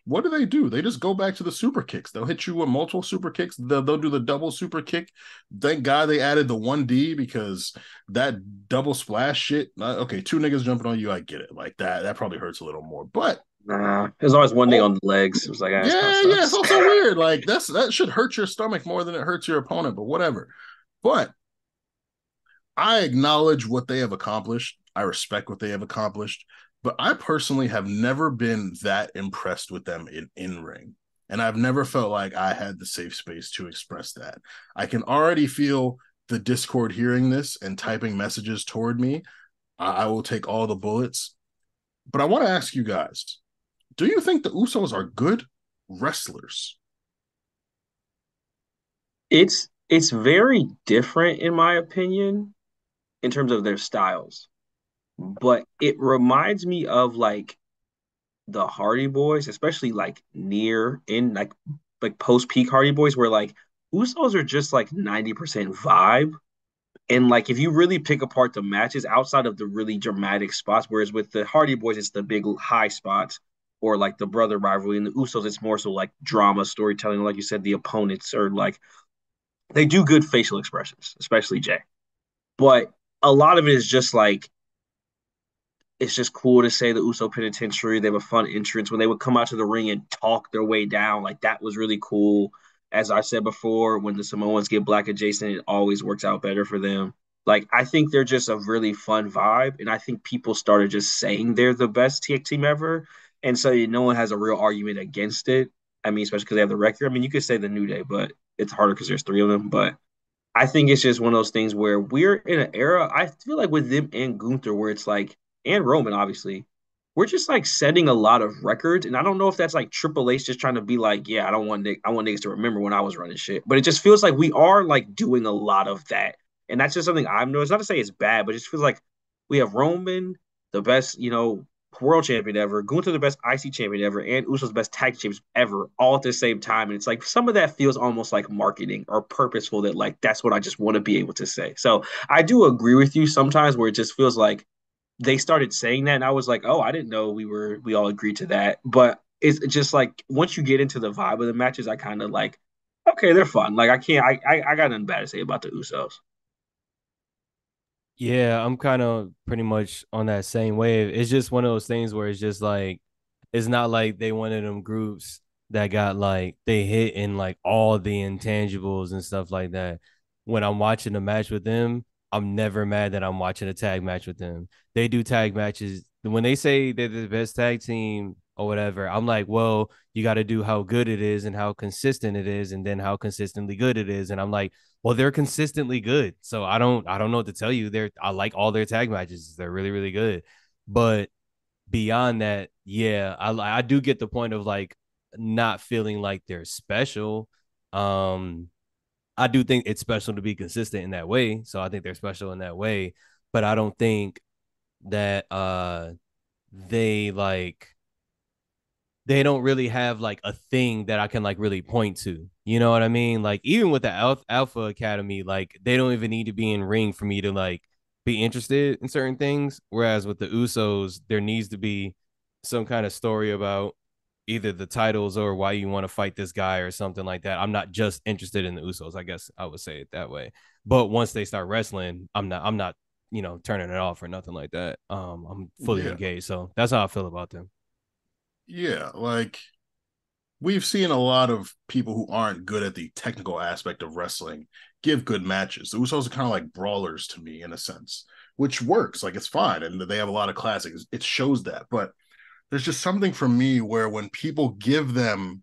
Speaker 2: what do? They just go back to the super kicks. They'll hit you with multiple super kicks. They'll do the double super kick. Thank God they added the 1D because that double splash shit, okay, two niggas jumping on you, I get it. Like that probably hurts a little more. But
Speaker 4: Nah, there's always one thing on the legs. It was like,
Speaker 2: it's also weird. Like that should hurt your stomach more than it hurts your opponent, but whatever. But I acknowledge what they have accomplished. I respect what they have accomplished, but I personally have never been that impressed with them in ring. And I've never felt like I had the safe space to express that. I can already feel the Discord hearing this and typing messages toward me. I will take all the bullets. But I want to ask you guys, do you think the Usos are good wrestlers?
Speaker 4: It's very different in my opinion in terms of their styles. But it reminds me of like the Hardy Boys, especially like near in like post peak Hardy Boys, where like Usos are just like 90% vibe. And like if you really pick apart the matches outside of the really dramatic spots, whereas with the Hardy Boys, it's the big high spots or like the brother rivalry, and the Usos, it's more so like drama storytelling. Like you said, the opponents are like they do good facial expressions, especially Jay. But a lot of it is just like it's just cool to say the Uso Penitentiary. They have a fun entrance when they would come out to the ring and talk their way down. Like that was really cool. As I said before, when the Samoans get black adjacent, it always works out better for them. Like I think they're just a really fun vibe, and I think people started just saying they're the best tag team ever, and so no one has a real argument against it. I mean, especially because they have the record. I mean, you could say the New Day, but it's harder because there's three of them. But I think it's just one of those things where we're in an era, I feel like with them and Gunther, where it's like, and Roman, obviously, we're just like setting a lot of records. And I don't know if that's like Triple H just trying to be like, yeah, I want niggas to remember when I was running shit. But it just feels like we are like doing a lot of that. And that's just something I've noticed. Not to say it's bad, but it just feels like we have Roman, the best, world champion ever, Gunther the best IC champion ever, and Usos the best tag champions ever, all at the same time. And it's like some of that feels almost like marketing or purposeful that like that's what I just want to be able to say. So I do agree with you sometimes where it just feels like they started saying that and I was like, oh, I didn't know we all agreed to that. But it's just like once you get into the vibe of the matches, I kind of like, okay, they're fun. Like I got nothing bad to say about the Usos.
Speaker 3: Yeah, I'm kind of pretty much on that same wave. It's just one of those things where it's just like it's not like they one of them groups that got like they hit in like all the intangibles and stuff like that. When I'm watching a match with them, I'm never mad that I'm watching a tag match with them. They do tag matches. When they say they're the best tag team or whatever, I'm like, well, you got to do how good it is and how consistent it is, and then how consistently good it is. And I'm like, well, they're consistently good. So I don't know what to tell you. I like all their tag matches. They're really, really good. But beyond that, yeah, I do get the point of like not feeling like they're special. I do think it's special to be consistent in that way. So I think they're special in that way. But I don't think that they like they don't really have like a thing that I can like really point to. You know what I mean? Like even with the Alpha Academy, like they don't even need to be in ring for me to like be interested in certain things. Whereas with the Usos, there needs to be some kind of story about either the titles or why you want to fight this guy or something like that. I'm not just interested in the Usos. I guess I would say it that way. But once they start wrestling, I'm not turning it off or nothing like that. I'm fully
Speaker 2: Yeah.
Speaker 3: engaged. So that's how I feel about them.
Speaker 2: Yeah, like we've seen a lot of people who aren't good at the technical aspect of wrestling give good matches. The Usos are kind of like brawlers to me in a sense, which works. Like it's fine, and they have a lot of classics. It shows that, but there's just something for me where when people give them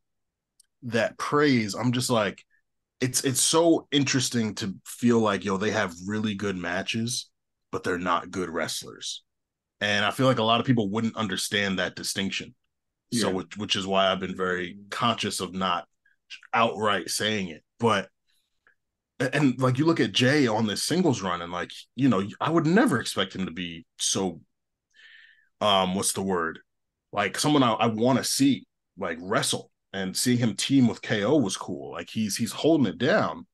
Speaker 2: that praise, I'm just like, it's so interesting to feel like they have really good matches, but they're not good wrestlers. And I feel like a lot of people wouldn't understand that distinction. So,
Speaker 4: Yeah.
Speaker 2: which is why I've been very conscious of not outright saying it. But, and like you look at Jay on this singles run, and like, I would never expect him to be so, what's the word? Like someone I want to see like wrestle, and seeing him team with KO was cool. Like he's holding it down.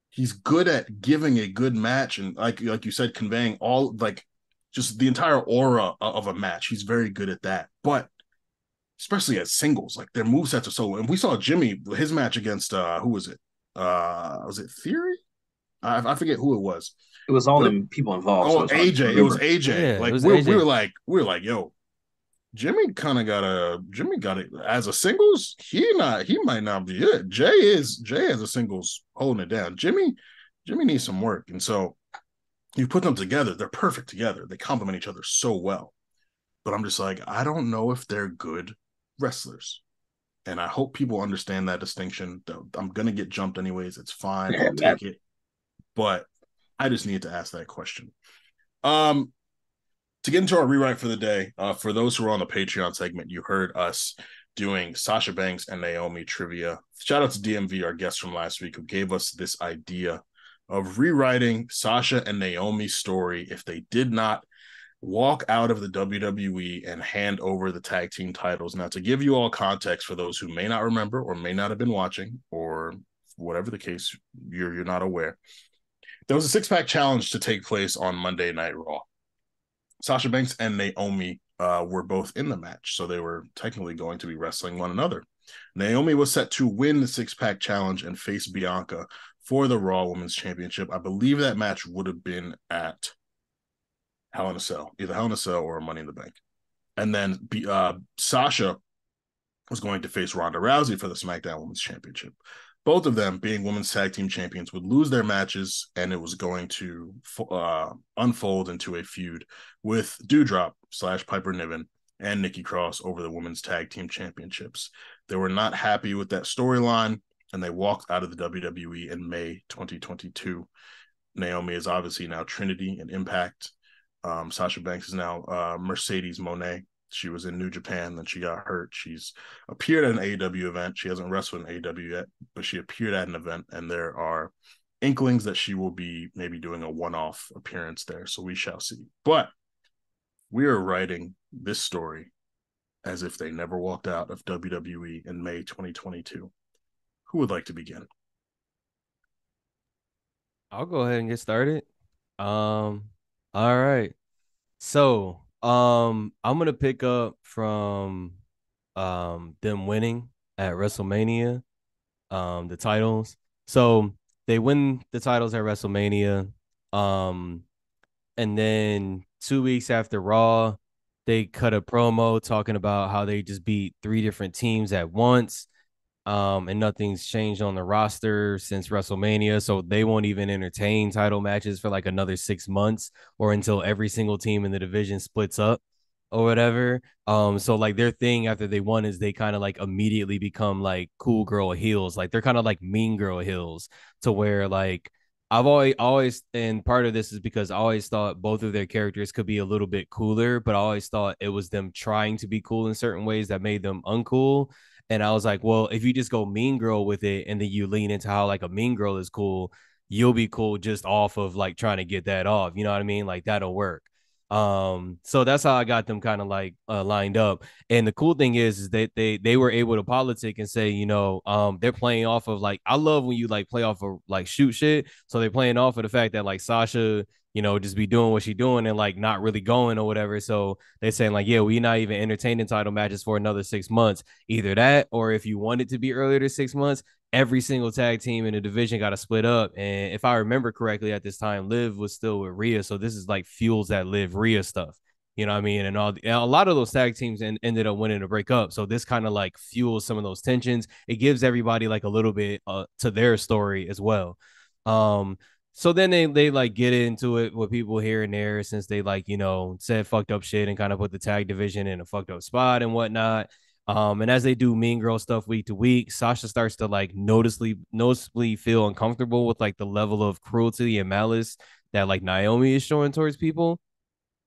Speaker 2: He's good at giving a good match, and like you said, conveying all like just the entire aura of a match. He's very good at that. But especially at singles, like their movesets are so. And we saw Jimmy, his match against who was it? Was it Theory? I forget who it was.
Speaker 4: It was all
Speaker 2: But
Speaker 4: them people involved, so
Speaker 2: oh,
Speaker 4: it's hard to
Speaker 2: AJ, it was
Speaker 4: remember.
Speaker 2: AJ.
Speaker 3: Yeah, it
Speaker 2: Like
Speaker 3: was
Speaker 2: we
Speaker 3: AJ.
Speaker 2: were like, yo, Jimmy got it as a singles. He might not be it. Jay as a singles holding it down. Jimmy needs some work, and so you put them together. They're perfect together. They complement each other so well. But I'm just like, I don't know if they're good wrestlers, and I hope people understand that distinction. I'm gonna get jumped anyways. It's fine. I'll take it. But I just need to ask that question. To get into our rewrite for the day, for those who are on the Patreon segment, you heard us doing Sasha Banks and Naomi trivia. Shout out to DMV, our guest from last week, who gave us this idea of rewriting Sasha and Naomi's story if they did not walk out of the WWE and hand over the tag team titles. Now, to give you all context for those who may not remember or may not have been watching, or whatever the case, you're not aware, there was a 6-pack challenge to take place on Monday Night Raw. Sasha Banks and Naomi were both in the match, so they were technically going to be wrestling one another. Naomi was set to win the 6-pack challenge and face Bianca for the Raw Women's Championship. I believe that match would have been at Hell in a Cell, either Hell in a Cell or Money in the Bank. And then Sasha was going to face Ronda Rousey for the SmackDown Women's Championship. Both of them, being women's tag team champions, would lose their matches, and it was going to unfold into a feud with Doudrop / Piper Niven and Nikki Cross over the women's tag team championships. They were not happy with that storyline, and they walked out of the WWE in May 2022. Naomi is obviously now Trinity and Impact. Sasha Banks is now Mercedes Moné. She was in New Japan, then she got hurt. She's appeared at an AEW event. She hasn't wrestled in AEW yet, but she appeared at an event, and there are inklings that she will be maybe doing a one-off appearance there, so we shall see. But we are writing this story as if they never walked out of WWE in May 2022. Who would like to begin?
Speaker 3: I'll go ahead and get started. All right. So, I'm gonna pick up from them winning at WrestleMania, the titles. So they win the titles at WrestleMania. Um, and then 2 weeks after Raw, they cut a promo talking about how they just beat 3 different teams at once. And nothing's changed on the roster since WrestleMania, so they won't even entertain title matches for like another 6 months or until every single team in the division splits up or whatever. So like their thing after they won is they kind of like immediately become like cool girl heels, like they're kind of like mean girl heels, to where like I've always, and part of this is because I always thought both of their characters could be a little bit cooler, but I always thought it was them trying to be cool in certain ways that made them uncool. And I was like, well, if you just go mean girl with it and then you lean into how like a mean girl is cool, you'll be cool just off of like trying to get that off. You know what I mean? Like that'll work. So that's how I got them kind of like lined up. And the cool thing is that they were able to politic and say, they're playing off of like, I love when you like play off of like shoot shit. So they're playing off of the fact that like Sasha, just be doing what she's doing and like not really going or whatever. So they're saying like, yeah, we're not even entertaining title matches for another 6 months. Either that, or if you want it to be earlier than 6 months, every single tag team in the division got to split up. And if I remember correctly at this time, Liv was still with Rhea. So this is like fuels that Liv Rhea stuff. You know what I mean? And a lot of those tag teams ended up winning to break up. So this kind of like fuels some of those tensions. It gives everybody like a little bit to their story as well. Um, so then they like get into it with people here and there since they like, said fucked up shit and kind of put the tag division in a fucked up spot and whatnot. And as they do mean girl stuff week to week, Sasha starts to like noticeably feel uncomfortable with like the level of cruelty and malice that like Naomi is showing towards people.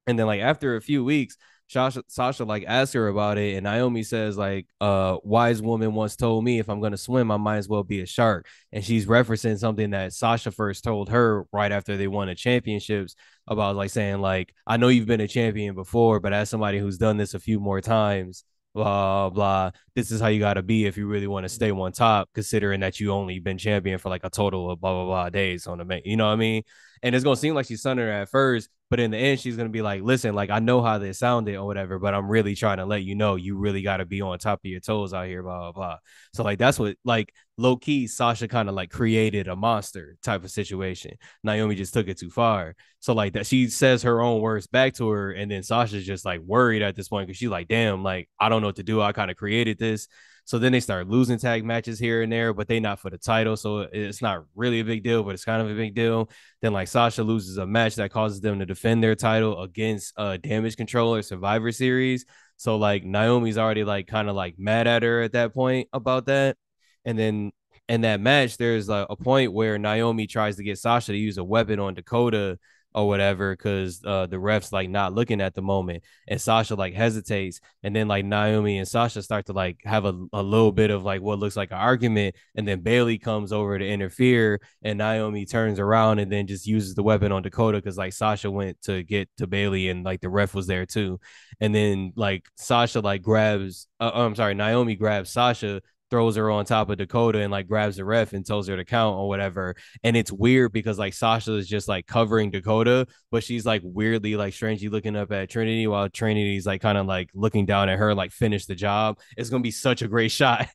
Speaker 3: And then like after a few weeks, Sasha like asks her about it, and Naomi says like, wise woman once told me if I'm gonna swim, I might as well be a shark. And she's referencing something that Sasha first told her right after they won the championships about like saying like, I know you've been a champion before, but as somebody who's done this a few more times, blah blah, this is how you gotta be if you really want to stay on top, considering that you only been champion for like a total of blah blah blah days on the main, you know what I mean? And it's gonna seem like she's sunning her at first, but in the end, she's gonna be like, "Listen, like I know how they sounded or whatever, but I'm really trying to let you know you really got to be on top of your toes out here, blah blah blah." So like that's what like low key Sasha kind of like created a monster type of situation. Naomi just took it too far. So like that, she says her own words back to her, and then Sasha's just like worried at this point because she's like, "Damn, like I don't know what to do. I kind of created this." So then they start losing tag matches here and there, but they not for the title. So it's not really a big deal, but it's kind of a big deal. Then like Sasha loses a match that causes them to defend their title against Damage Control or Survivor Series. So like Naomi's already like kind of like mad at her at that point about that. And then in that match, there's a point where Naomi tries to get Sasha to use a weapon on Dakota or whatever because the ref's like not looking at the moment, and Sasha like hesitates, and then like Naomi and Sasha start to like have a little bit of like what looks like an argument, and then Bailey comes over to interfere, and Naomi turns around and then just uses the weapon on Dakota because like Sasha went to get to Bailey and like the ref was there too, and then like Sasha like grabs I'm sorry, Naomi grabs Sasha, throws her on top of Dakota and like grabs the ref and tells her to count or whatever. And it's weird because like Sasha is just like covering Dakota, but she's like weirdly like strangely looking up at Trinity while Trinity's like kind of like looking down at her, like finish the job. It's gonna be such a great shot.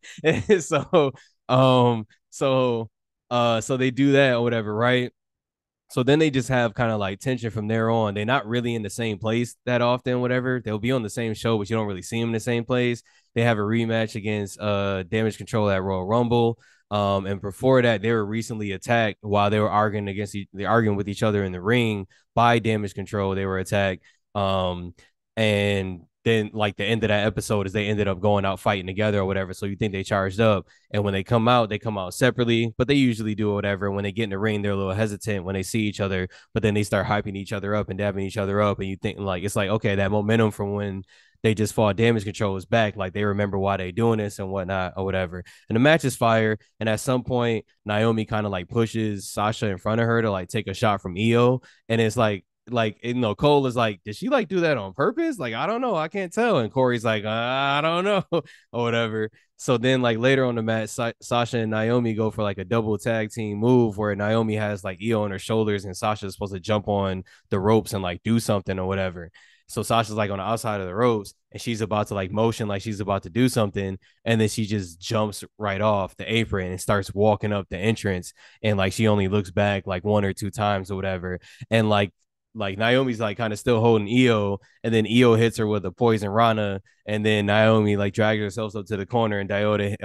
Speaker 3: so um so they do that or whatever, right? So then they just have kind of like tension from there on. They're not really in the same place that often, whatever. They'll be on the same show, but you don't really see them in the same place. They have a rematch against Damage Control at Royal Rumble. And before that, they were recently attacked while they were arguing with each other in the ring by Damage Control. They were attacked. And then like the end of that episode is they ended up going out fighting together or whatever. So you think they charged up, and when they come out separately, but they usually do whatever. When they get in the ring, they're a little hesitant when they see each other, but then they start hyping each other up and dabbing each other up, and you think like it's like okay, that momentum from when they just fought Damage Control is back. Like they remember why they doing this and whatnot or whatever. And the match is fire. And at some point, Naomi kind of like pushes Sasha in front of her to like take a shot from Io, and it's like Cole is like, did she like do that on purpose? Like I don't know, I can't tell. And Corey's like, I don't know or whatever. So then like later on the match, Sasha and Naomi go for like a double tag team move where Naomi has like Io on her shoulders and Sasha is supposed to jump on the ropes and like do something or whatever. So Sasha's like on the outside of the ropes and she's about to like motion like she's about to do something, and then she just jumps right off the apron and starts walking up the entrance, and like she only looks back like one or two times or whatever. And like Naomi's like kind of still holding Io, and then Io hits her with a poison Rana, and then Naomi like drags herself up to the corner, and Dakota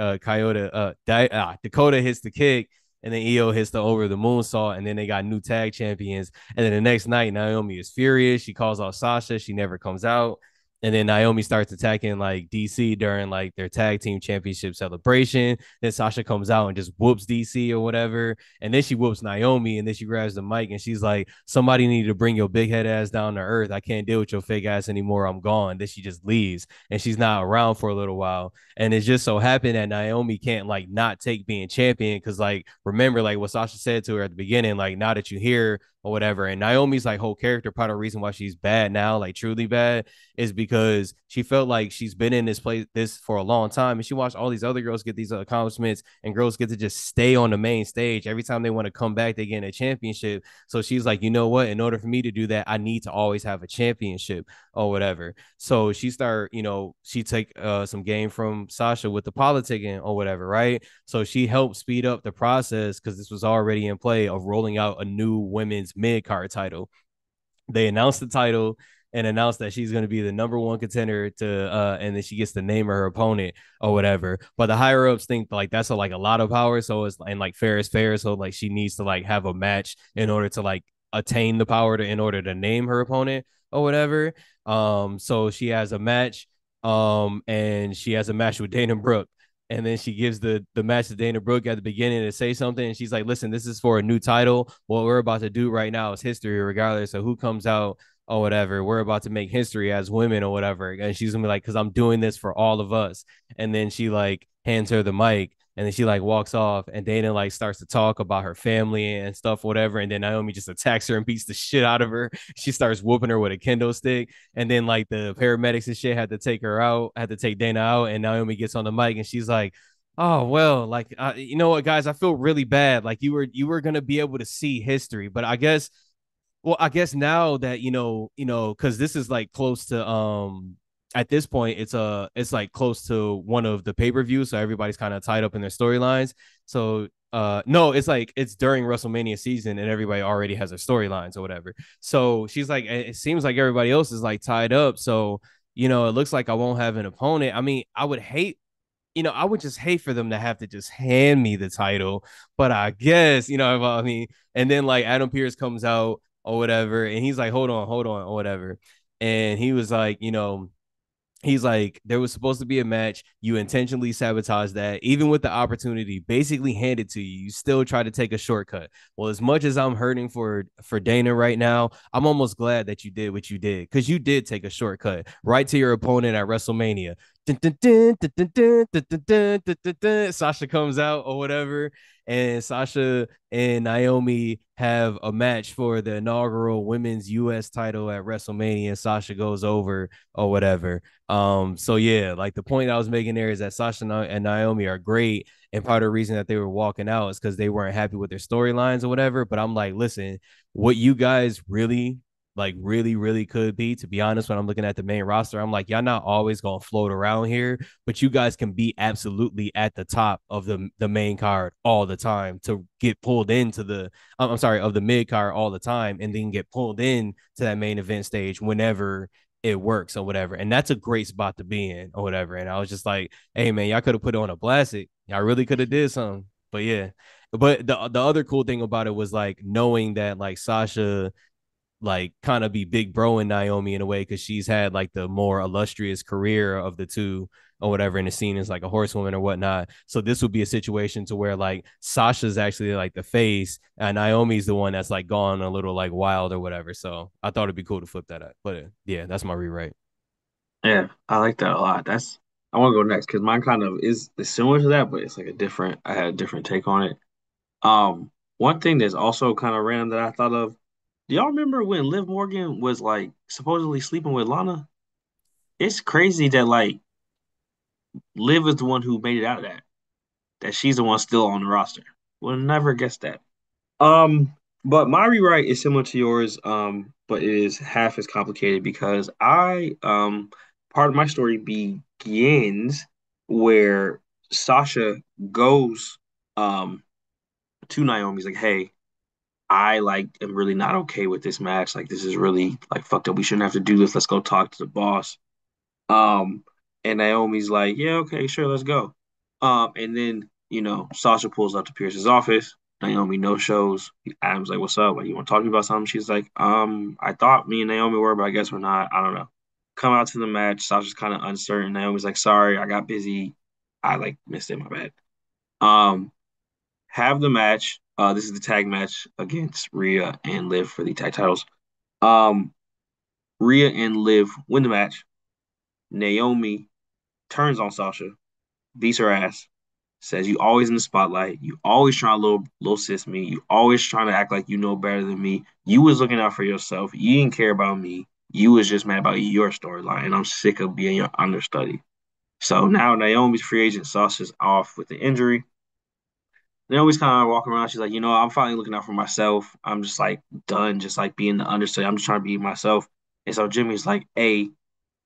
Speaker 3: hits the kick, and then Io hits the over the moonsault, and then they got new tag champions. And then the next night, Naomi is furious. She calls out Sasha. She never comes out. And then Naomi starts attacking like DC during like their tag team championship celebration. Then Sasha comes out and just whoops DC or whatever. And then she whoops Naomi, and then she grabs the mic and she's like, somebody needed to bring your big head ass down to earth. I can't deal with your fake ass anymore. I'm gone. Then she just leaves and she's not around for a little while. And it just so happened that Naomi can't like not take being champion because like remember like what Sasha said to her at the beginning, like now that you're here, or whatever. And Naomi's like whole character, part of the reason why she's bad now, like truly bad, is because she felt like she's been in this for a long time, and she watched all these other girls get these accomplishments, and girls get to just stay on the main stage. Every time they want to come back, they get a championship. So she's like, you know what? In order for me to do that, I need to always have a championship or whatever. So she take some game from Sasha with the politicking or whatever, right? So she helped speed up the process because this was already in play of rolling out a new women's mid card title. They announced the title and announced that she's going to be the number one contender and then she gets to name her opponent or whatever. But the higher ups think like that's like a lot of power. So it's and like fair is fair. So like she needs to like have a match in order to like attain the power in order to name her opponent or whatever. So she has a match. And she has a match with Dana Brooke. And then she gives the match to Dana Brooke at the beginning to say something. And she's like, listen, this is for a new title. What we're about to do right now is history, regardless of who comes out or whatever. We're about to make history as women or whatever. And she's gonna be like, because I'm doing this for all of us. And then she like hands her the mic. And then she like walks off, and Dana like starts to talk about her family and stuff, whatever. And then Naomi just attacks her and beats the shit out of her. She starts whooping her with a kendo stick. And then like the paramedics and shit had to take her out, had to take Dana out. And Naomi gets on the mic and she's like, oh well, like you know what, guys, I feel really bad. Like you were gonna be able to see history, but I guess now that because this is like close to at this point it's like close to one of the pay-per-views, so everybody's kind of tied up in their storylines. So no, it's like it's during WrestleMania season and everybody already has their storylines or whatever. So she's like, it seems like everybody else is like tied up. So it looks like I won't have an opponent. I mean, I would just hate for them to have to just hand me the title. But I guess, I mean, and then like Adam Pearce comes out or whatever, and he's like, hold on, or whatever. And he was like, he's like, there was supposed to be a match. You intentionally sabotaged that. Even with the opportunity basically handed to you, you still try to take a shortcut. Well, as much as I'm hurting for Dana right now, I'm almost glad that you did what you did, because you did take a shortcut right to your opponent at WrestleMania. Sasha comes out or whatever, and Sasha and Naomi have a match for the inaugural women's US title at WrestleMania. Sasha goes over or whatever. So yeah, like the point I was making there is that Sasha and Naomi are great, and part of the reason that they were walking out is because they weren't happy with their storylines or whatever. But I'm like, listen, what you guys really like really could be, to be honest, when I'm looking at the main roster, I'm like, y'all not always gonna float around here, but you guys can be absolutely at the top of the main card all the time to get pulled into the I'm sorry, of the mid card all the time, and then get pulled in to that main event stage whenever it works or whatever. And that's a great spot to be in or whatever. And I was just like, hey man, y'all could have put on a classic. Y'all really could have did something. But yeah. But the other cool thing about it was like knowing that like Sasha like kind of be big bro in Naomi in a way, because she's had like the more illustrious career of the two or whatever, in the scene as like a horsewoman or whatnot. So this would be a situation to where like Sasha's actually like the face and Naomi's the one that's like gone a little like wild or whatever. So I thought it'd be cool to flip that up. But yeah, that's my rewrite.
Speaker 4: Yeah, I like that a lot. I want to go next because mine kind of is similar to that, but it's like I had a different take on it. One thing that's also kind of random that I thought of. Do y'all remember when Liv Morgan was like supposedly sleeping with Lana? It's crazy that like Liv is the one who made it out of that. That she's the one still on the roster. Would never guess that. But my rewrite is similar to yours, but it is half as complicated because part of my story begins where Sasha goes to Naomi's like, hey, I like am really not okay with this match. Like this is really like fucked up. We shouldn't have to do this. Let's go talk to the boss. Um, and Naomi's like, yeah, okay, sure, let's go. And then, Sasha pulls up to Pierce's office. Naomi no shows. Adam's like, what's up? Like, you want to talk to me about something? She's like, I thought me and Naomi were, but I guess we're not. I don't know. Come out to the match. Sasha's kind of uncertain. Naomi's like, sorry, I got busy. I like missed it, my bad. Um, have the match. This is the tag match against Rhea and Liv for the tag titles. Um, Rhea and Liv win the match. Naomi turns on Sasha, beats her ass, says you always in the spotlight. You always trying to little sis me. You always trying to act like you know better than me. You was looking out for yourself. You didn't care about me. You was just mad about your storyline, and I'm sick of being your understudy. So now Naomi's free agent sauce is off with the injury. Naomi's kind of walking around. She's like, I'm finally looking out for myself. I'm just like done, just like being the understudy. I'm just trying to be myself. And so Jimmy's like, hey,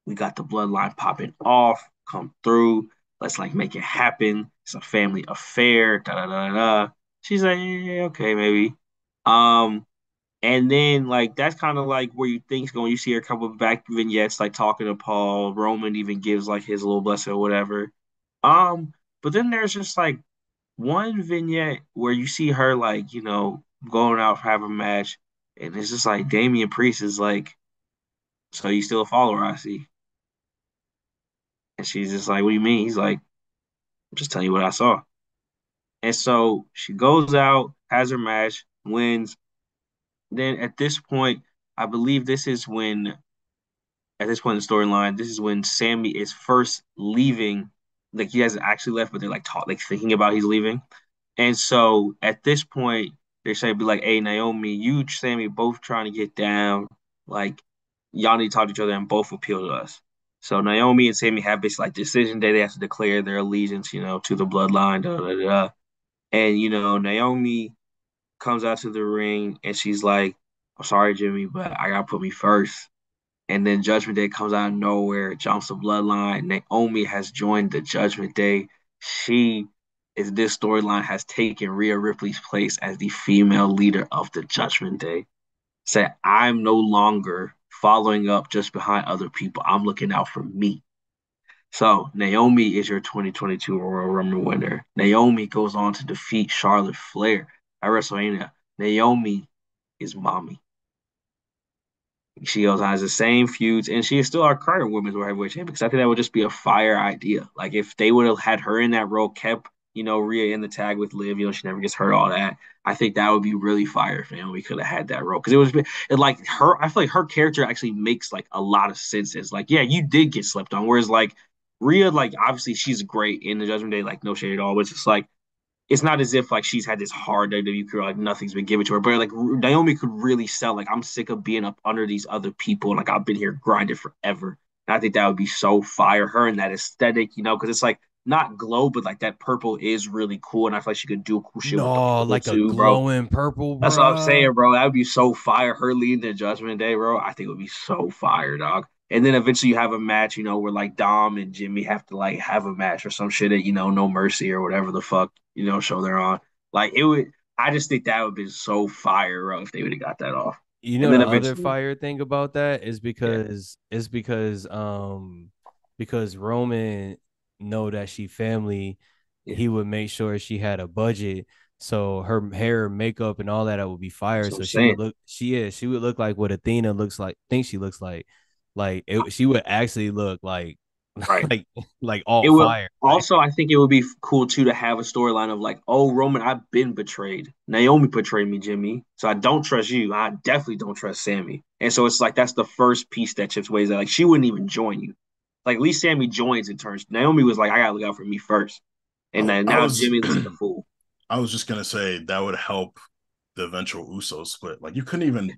Speaker 4: we got the bloodline popping off. Come through. Let's like make it happen. It's a family affair. Da da da da. She's like, yeah, okay, maybe. Um, and then like that's kind of like where you think's going. You see her couple of back vignettes like talking to Paul. Roman even gives like his little blessing or whatever. But then there's just like one vignette where you see her like, going out for have a match, and it's just like Damian Priest is like, so you still a follower, I see. And she's just like, what do you mean? He's like, I'm just telling you what I saw. And so she goes out, has her match, wins. Then at this point, I believe this is when, at this point in the storyline, this is when Sammy is first leaving. Like he hasn't actually left, but they're like like thinking about he's leaving. And so at this point, they say, be like, hey, Naomi, you, Sammy, both trying to get down. Like, y'all need to talk to each other and both appeal to us. So Naomi and Sammy have this like decision day. They have to declare their allegiance, to the bloodline. Da, da, da. And, Naomi comes out to the ring and she's like, I'm sorry, Jimmy, but I got to put me first. And then Judgment Day comes out of nowhere, jumps the bloodline. Naomi has joined the Judgment Day. She is this storyline has taken Rhea Ripley's place as the female leader of the Judgment Day. Said, I'm no longer following up just behind other people. I'm looking out for me. So Naomi is your 2022 Royal Rumble winner. Naomi goes on to defeat Charlotte Flair at WrestleMania. Naomi is mommy. She also has the same feuds, and she is still our current women's world heavyweight champion. Because I think that would just be a fire idea. Like if they would have had her in that role, kept Rhea in the tag with Liv, she never gets hurt, all that. I think that would be really fire if Naomi could have had that role because like her. I feel like her character actually makes like a lot of sense. It's like, yeah, you did get slept on. Whereas like Rhea, like obviously she's great in the Judgment Day, like no shade at all. But it's just like it's not as if like she's had this hard WWE career, like nothing's been given to her. But like Naomi could really sell. Like I'm sick of being up under these other people, and like I've been here grinding forever. And I think that would be so fire. Her and that aesthetic, because it's like not glow, but like that purple is really cool, and I feel like she could do cool shit with the
Speaker 3: No,
Speaker 4: purple
Speaker 3: like a
Speaker 4: too, bro.
Speaker 3: glowing purple,
Speaker 4: That's what I'm
Speaker 3: bro.
Speaker 4: saying, bro. That would be so fire. Her leading the Judgment Day, bro. I think it would be so fire, dog. And then eventually you have a match, where like Dom and Jimmy have to like have a match or some shit at, No Mercy or whatever the fuck, show they're on. Like it would, I just think that would be so fire, bro, if they would have got that off.
Speaker 3: You
Speaker 4: And
Speaker 3: know
Speaker 4: then
Speaker 3: the other
Speaker 4: eventually,
Speaker 3: fire thing about that is
Speaker 4: yeah,
Speaker 3: because Roman know that she family,
Speaker 4: yeah,
Speaker 3: he would make sure she had a budget. So her hair, makeup, and all that would be
Speaker 4: that's
Speaker 3: fire.
Speaker 4: what I'm
Speaker 3: So
Speaker 4: saying.
Speaker 3: she would look like what Athena looks like, think she looks like she would actually look like
Speaker 4: Right.
Speaker 3: like all
Speaker 4: It would
Speaker 3: fire. Like,
Speaker 4: also, I think it would be cool too to have a storyline of like, oh, Roman, I've been betrayed. Naomi betrayed me, Jimmy. So I don't trust you. I definitely don't trust Sammy. And so it's like that's the first piece that chips away is that like she wouldn't even join you. Like at least Sammy joins and turns. Naomi was like, I gotta look out for me first. And then
Speaker 2: I
Speaker 4: now
Speaker 2: was
Speaker 4: Jimmy looks like a fool.
Speaker 2: I was just gonna say that would help the eventual Uso split. Like you couldn't even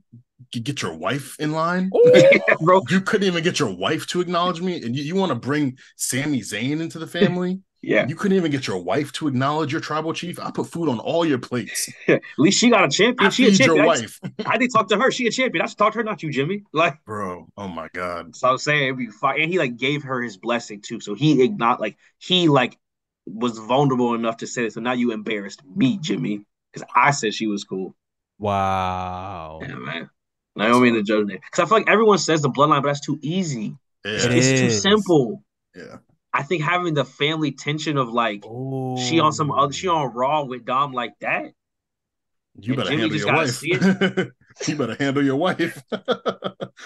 Speaker 2: get your wife in line.
Speaker 4: Yeah, bro.
Speaker 2: You couldn't even get your wife to acknowledge me, and you want to bring Sami Zayn into the family.
Speaker 4: Yeah.
Speaker 2: You couldn't even get your wife to acknowledge your tribal chief. I put food on all your plates.
Speaker 4: At least she got a champion.
Speaker 2: I
Speaker 4: She a
Speaker 2: feed your
Speaker 4: champion.
Speaker 2: wife,
Speaker 4: I did talk to her. She a champion. I should talk to her, not you, Jimmy. Like
Speaker 2: bro. Oh my god.
Speaker 4: so I'm saying it'd be fine. And he like gave her his blessing too. So he ignored like he like was vulnerable enough to say it. So now you embarrassed me, Jimmy. Because I said she was cool.
Speaker 3: wow.
Speaker 4: Yeah, man.
Speaker 2: That's
Speaker 4: Naomi and
Speaker 2: hard.
Speaker 4: the Judgment. Because I feel like everyone says the bloodline, but that's too easy.
Speaker 3: It
Speaker 2: Yeah,
Speaker 4: It's too
Speaker 3: is.
Speaker 4: simple.
Speaker 2: yeah.
Speaker 4: I think having the family tension of like she
Speaker 3: Oh,
Speaker 4: on Raw with Dom like that,
Speaker 2: You
Speaker 4: and
Speaker 2: better
Speaker 4: Jimmy
Speaker 2: handle
Speaker 4: just
Speaker 2: your
Speaker 4: gotta
Speaker 2: wife.
Speaker 4: see it.
Speaker 2: You better handle your wife.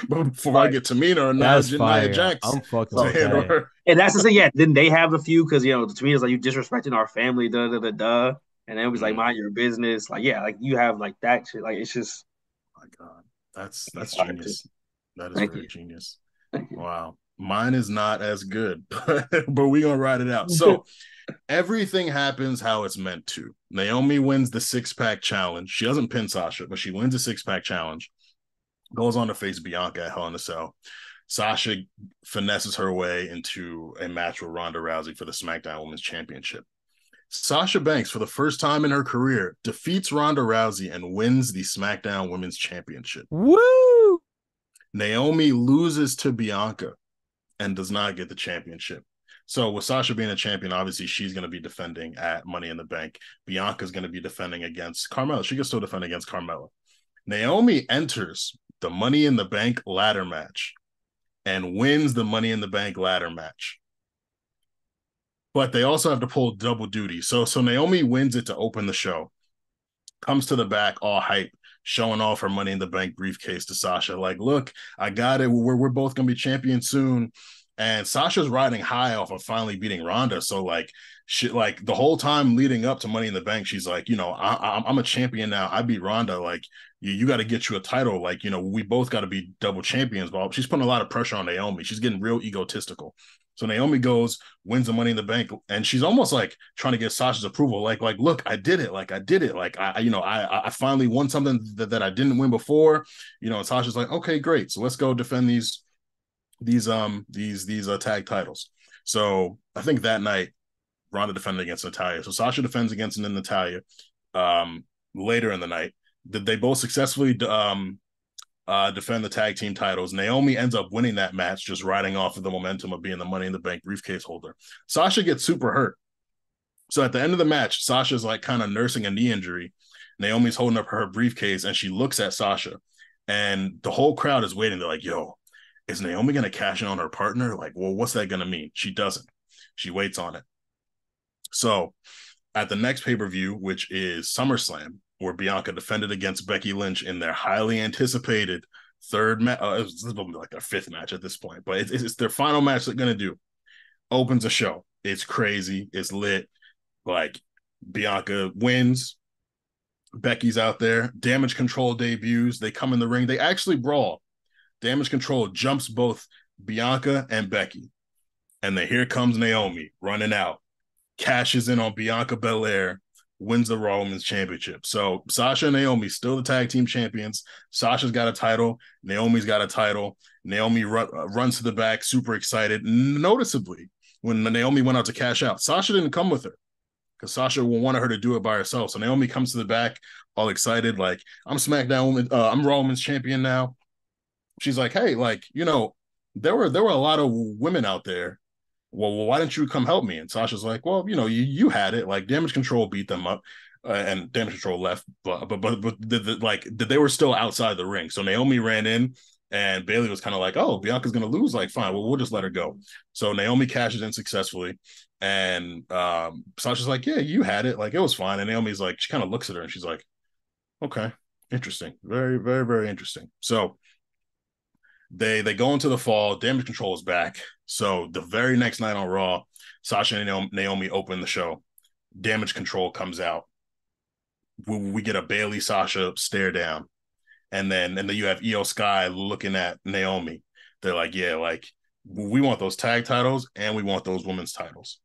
Speaker 2: But before I
Speaker 4: Like
Speaker 2: get Tamina or
Speaker 3: that's
Speaker 2: Nia
Speaker 3: fire.
Speaker 2: Jax
Speaker 3: I'm fucking
Speaker 2: to
Speaker 4: so,
Speaker 3: with
Speaker 2: handle
Speaker 3: that.
Speaker 2: her.
Speaker 4: and that's the thing. Yeah, then they have the few because to me it's like you disrespecting our family, da da da da. And then it was like
Speaker 2: Mm,
Speaker 4: mind your business. Like yeah, like you have like that shit. Like it's just
Speaker 2: my God, that's
Speaker 4: fire too.
Speaker 2: genius. That is
Speaker 4: Thank
Speaker 2: very
Speaker 4: you,
Speaker 2: genius.
Speaker 4: thank you.
Speaker 2: Wow. Mine is not as good, but we're gonna ride it out. So Everything happens how it's meant to. Naomi wins the six-pack challenge. She doesn't pin Sasha, but she wins the six-pack challenge. Goes on to face Bianca at Hell in a Cell. Sasha finesses her way into a match with Ronda Rousey for the SmackDown Women's Championship. Sasha Banks, for the first time in her career, defeats Ronda Rousey and wins the SmackDown Women's Championship.
Speaker 3: Woo!
Speaker 2: Naomi loses to Bianca and does not get the championship. So with Sasha being a champion, obviously she's going to be defending at Money in the Bank. Bianca's going to be defending against Carmella. She can still defend against Carmella. Naomi enters the Money in the Bank ladder match and wins the Money in the Bank ladder match. But they also have to pull double duty. So Naomi wins it to open the show, comes to the back all hype, showing off her Money in the Bank briefcase to Sasha. Like, look, I got it. We're both going to be champions soon. And Sasha's riding high off of finally beating Ronda. So like, like the whole time leading up to Money in the Bank, she's like, you know, I'm a champion now. I beat Ronda. Like, you got to get you a title. Like, you know, we both got to be double champions. But she's putting a lot of pressure on Naomi. She's getting real egotistical. So Naomi goes, wins the Money in the Bank, and she's almost like trying to get Sasha's approval. Like, look, I did it. Like, I did it. Like, I finally won something that I didn't win before. You know, and Sasha's like, okay, great. So let's go defend these tag titles. So I think that night Ronda defended against Natalya. So Sasha defends against Natalya later in the night. They both successfully defend the tag team titles. Naomi ends up winning that match, just riding off of the momentum of being the Money in the Bank briefcase holder. Sasha gets super hurt. So at the end of the match, Sasha's like kind of nursing a knee injury. Naomi's holding up her briefcase and she looks at Sasha and the whole crowd is waiting. They're like, yo, is Naomi going to cash in on her partner? Like, well, what's that going to mean? She doesn't. She waits on it. So at the next pay-per-view, which is SummerSlam, where Bianca defended against Becky Lynch in their highly anticipated third match. This will be like their fifth match at this point, but it's their final match they're going to do. Opens a show. It's crazy. It's lit. Like, Bianca wins. Becky's out there. Damage Control debuts. They come in the ring. They actually brawl. Damage Control jumps both Bianca and Becky. And then here comes Naomi running out. Cashes in on Bianca Belair. Wins the Raw Women's Championship. So Sasha and Naomi still the tag team champions. Sasha's got a title. Naomi's got a title. Naomi runs to the back, super excited. Noticeably, when Naomi went out to cash out, Sasha didn't come with her because Sasha wanted her to do it by herself. So Naomi comes to the back, all excited, like, I'm SmackDown Woman, I'm Raw Women's Champion now. She's like, hey, like, you know, there were a lot of women out there. Well, why didn't you come help me? And Sasha's like, well, you know, you had it. Like, Damage Control beat them up, and Damage Control left, but they were still outside the ring. So Naomi ran in, and Bayley was kind of like, oh, Bianca's gonna lose. Like, fine, well, we'll just let her go. So Naomi cashes in successfully, and Sasha's like, yeah, you had it. Like, it was fine. And Naomi's like, she kind of looks at her, and she's like, okay, interesting, very, very, very interesting. So they go into the fall. Damage Control is back. So the very next night on Raw, Sasha and Naomi open the show. Damage Control comes out. We get a Bayley Sasha stare down, and then you have Io Sky looking at Naomi. They're like, yeah, like, we want those tag titles and we want those women's titles.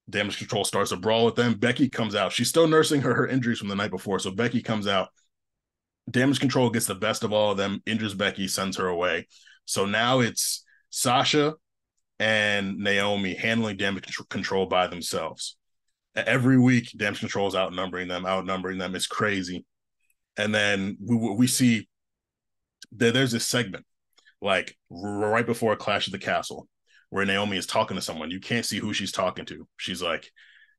Speaker 2: Damage Control starts a brawl with them. Becky comes out. She's still nursing her injuries from the night before. So Becky comes out. Damage Control gets the best of all of them, injures Becky, sends her away. So now it's Sasha and Naomi handling Damage Control by themselves. Every week, Damage Control is outnumbering them. It's crazy. And then we see there's this segment, like right before Clash of the Castle, where Naomi is talking to someone. You can't see who she's talking to. She's like,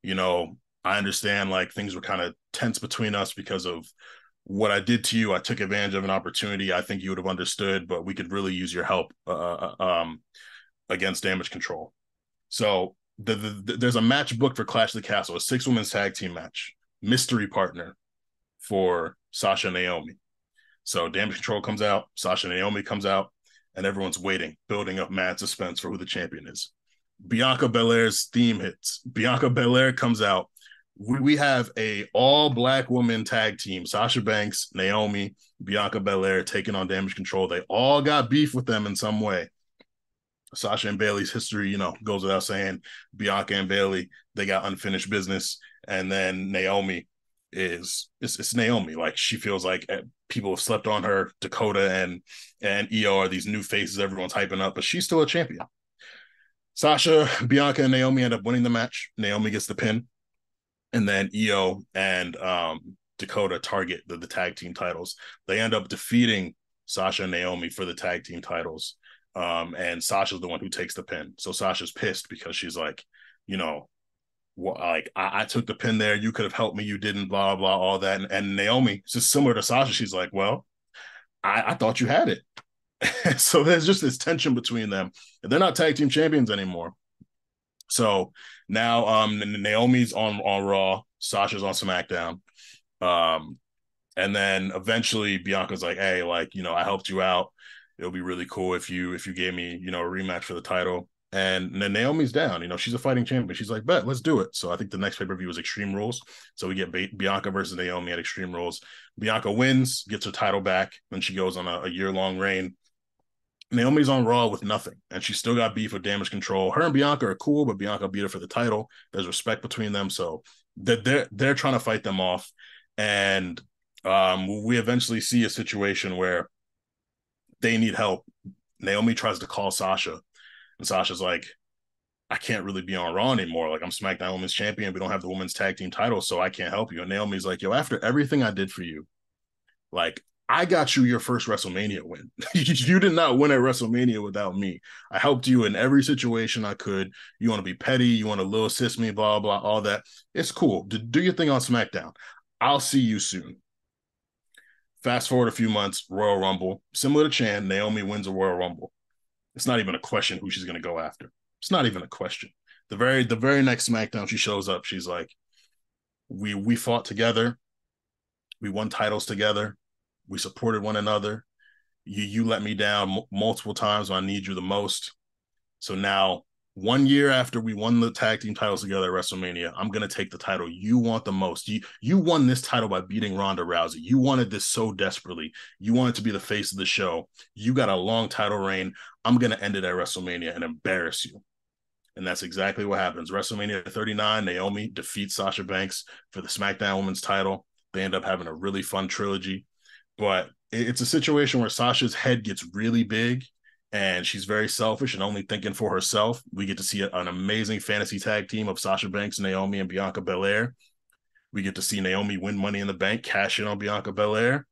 Speaker 2: you know, I understand, like, things were kind of tense between us because of what I did to you. I took advantage of an opportunity. I think you would have understood, but we could really use your help against Damage Control. So there's a match booked for Clash of the Castle, a 6-women's tag team match, mystery partner for Sasha and Naomi. So Damage Control comes out, Sasha and Naomi comes out, and everyone's waiting, building up mad suspense for who the champion is. Bianca Belair's theme hits. Bianca Belair comes out. We have a all-black woman tag team, Sasha Banks, Naomi, Bianca Belair taking on Damage Control. They all got beef with them in some way. Sasha and Bailey's history, goes without saying. Bianca and Bailey, they got unfinished business. And then Naomi it's Naomi. Like, she feels like people have slept on her. Dakota and Io are these new faces everyone's hyping up, but she's still a champion. Sasha, Bianca, and Naomi end up winning the match. Naomi gets the pin. And then Io and Dakota target the tag team titles. They end up defeating Sasha and Naomi for the tag team titles. And Sasha's the one who takes the pin. So Sasha's pissed because she's like, I took the pin there. You could have helped me. You didn't, blah, blah, all that. And Naomi, just similar to Sasha, she's like, well, I thought you had it. So there's just this tension between them. And they're not tag team champions anymore. So now Naomi's on Raw. Sasha's on SmackDown. And then eventually Bianca's like, hey, I helped you out. It'll be really cool if you gave me, a rematch for the title. And then Naomi's down. She's a fighting champion. She's like, bet, let's do it. So I think the next pay-per-view is Extreme Rules. So we get Bianca versus Naomi at Extreme Rules. Bianca wins, gets her title back. Then she goes on a year-long reign. Naomi's on Raw with nothing, and she's still got beef with Damage Control. Her and Bianca are cool, but Bianca beat her for the title. There's respect between them, so they're trying to fight them off. And we eventually see a situation where they need help. Naomi tries to call Sasha, and Sasha's like, I can't really be on Raw anymore. Like, I'm SmackDown Women's Champion. We don't have the women's tag team title, so I can't help you. And Naomi's like, yo, after everything I did for you, I got you your first WrestleMania win. You did not win at WrestleMania without me. I helped you in every situation I could. You want to be petty, you want to little assist me, blah, blah, all that. It's cool. Do your thing on SmackDown. I'll see you soon. Fast forward a few months, Royal Rumble. Similar to Chan, Naomi wins a Royal Rumble. It's not even a question who she's going to go after. It's not even a question. The very next SmackDown, she shows up. She's like, we fought together. We won titles together. We supported one another. You let me down multiple times when I need you the most. So now, 1 year after we won the tag team titles together at WrestleMania, I'm going to take the title you want the most. You won this title by beating Ronda Rousey. You wanted this so desperately. You wanted to be the face of the show. You got a long title reign. I'm going to end it at WrestleMania and embarrass you. And that's exactly what happens. WrestleMania 39, Naomi defeats Sasha Banks for the SmackDown Women's title. They end up having a really fun trilogy. But it's a situation where Sasha's head gets really big and she's very selfish and only thinking for herself. We get to see an amazing fantasy tag team of Sasha Banks, Naomi, and Bianca Belair. We get to see Naomi win Money in the Bank, cash in on Bianca Belair.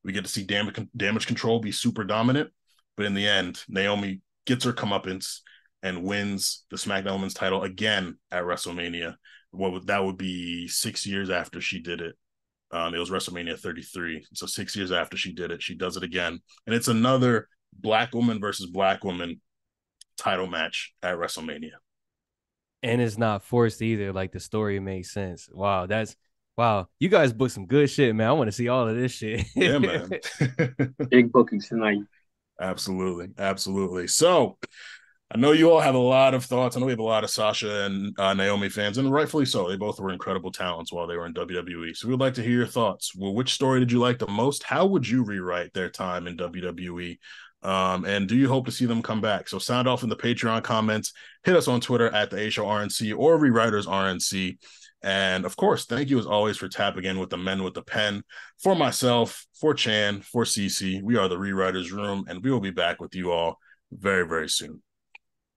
Speaker 2: We get to see Damage Control be super dominant. But in the end, Naomi gets her comeuppance and wins the SmackDown Women's title again at WrestleMania. That would be 6 years after she did it. It was WrestleMania 33. So 6 years after she did it, she does it again. And it's another Black woman versus Black woman title match at WrestleMania.
Speaker 3: And it's not forced either. Like, the story makes sense. Wow. You guys booked some good shit, man. I want to see all of this shit.
Speaker 2: Yeah, man.
Speaker 4: Big bookings tonight.
Speaker 2: Absolutely. So I know you all have a lot of thoughts. I know we have a lot of Sasha and Naomi fans, and rightfully so. They both were incredible talents while they were in WWE. So we would like to hear your thoughts. Well, which story did you like the most? How would you rewrite their time in WWE? And do you hope to see them come back? So sound off in the Patreon comments. Hit us on Twitter at the HORNC or Rewriters RNC. And of course, thank you as always for tapping in with the men with the pen. For myself, for Chan, for CC, we are the Rewriters Room, and we will be back with you all very, very soon.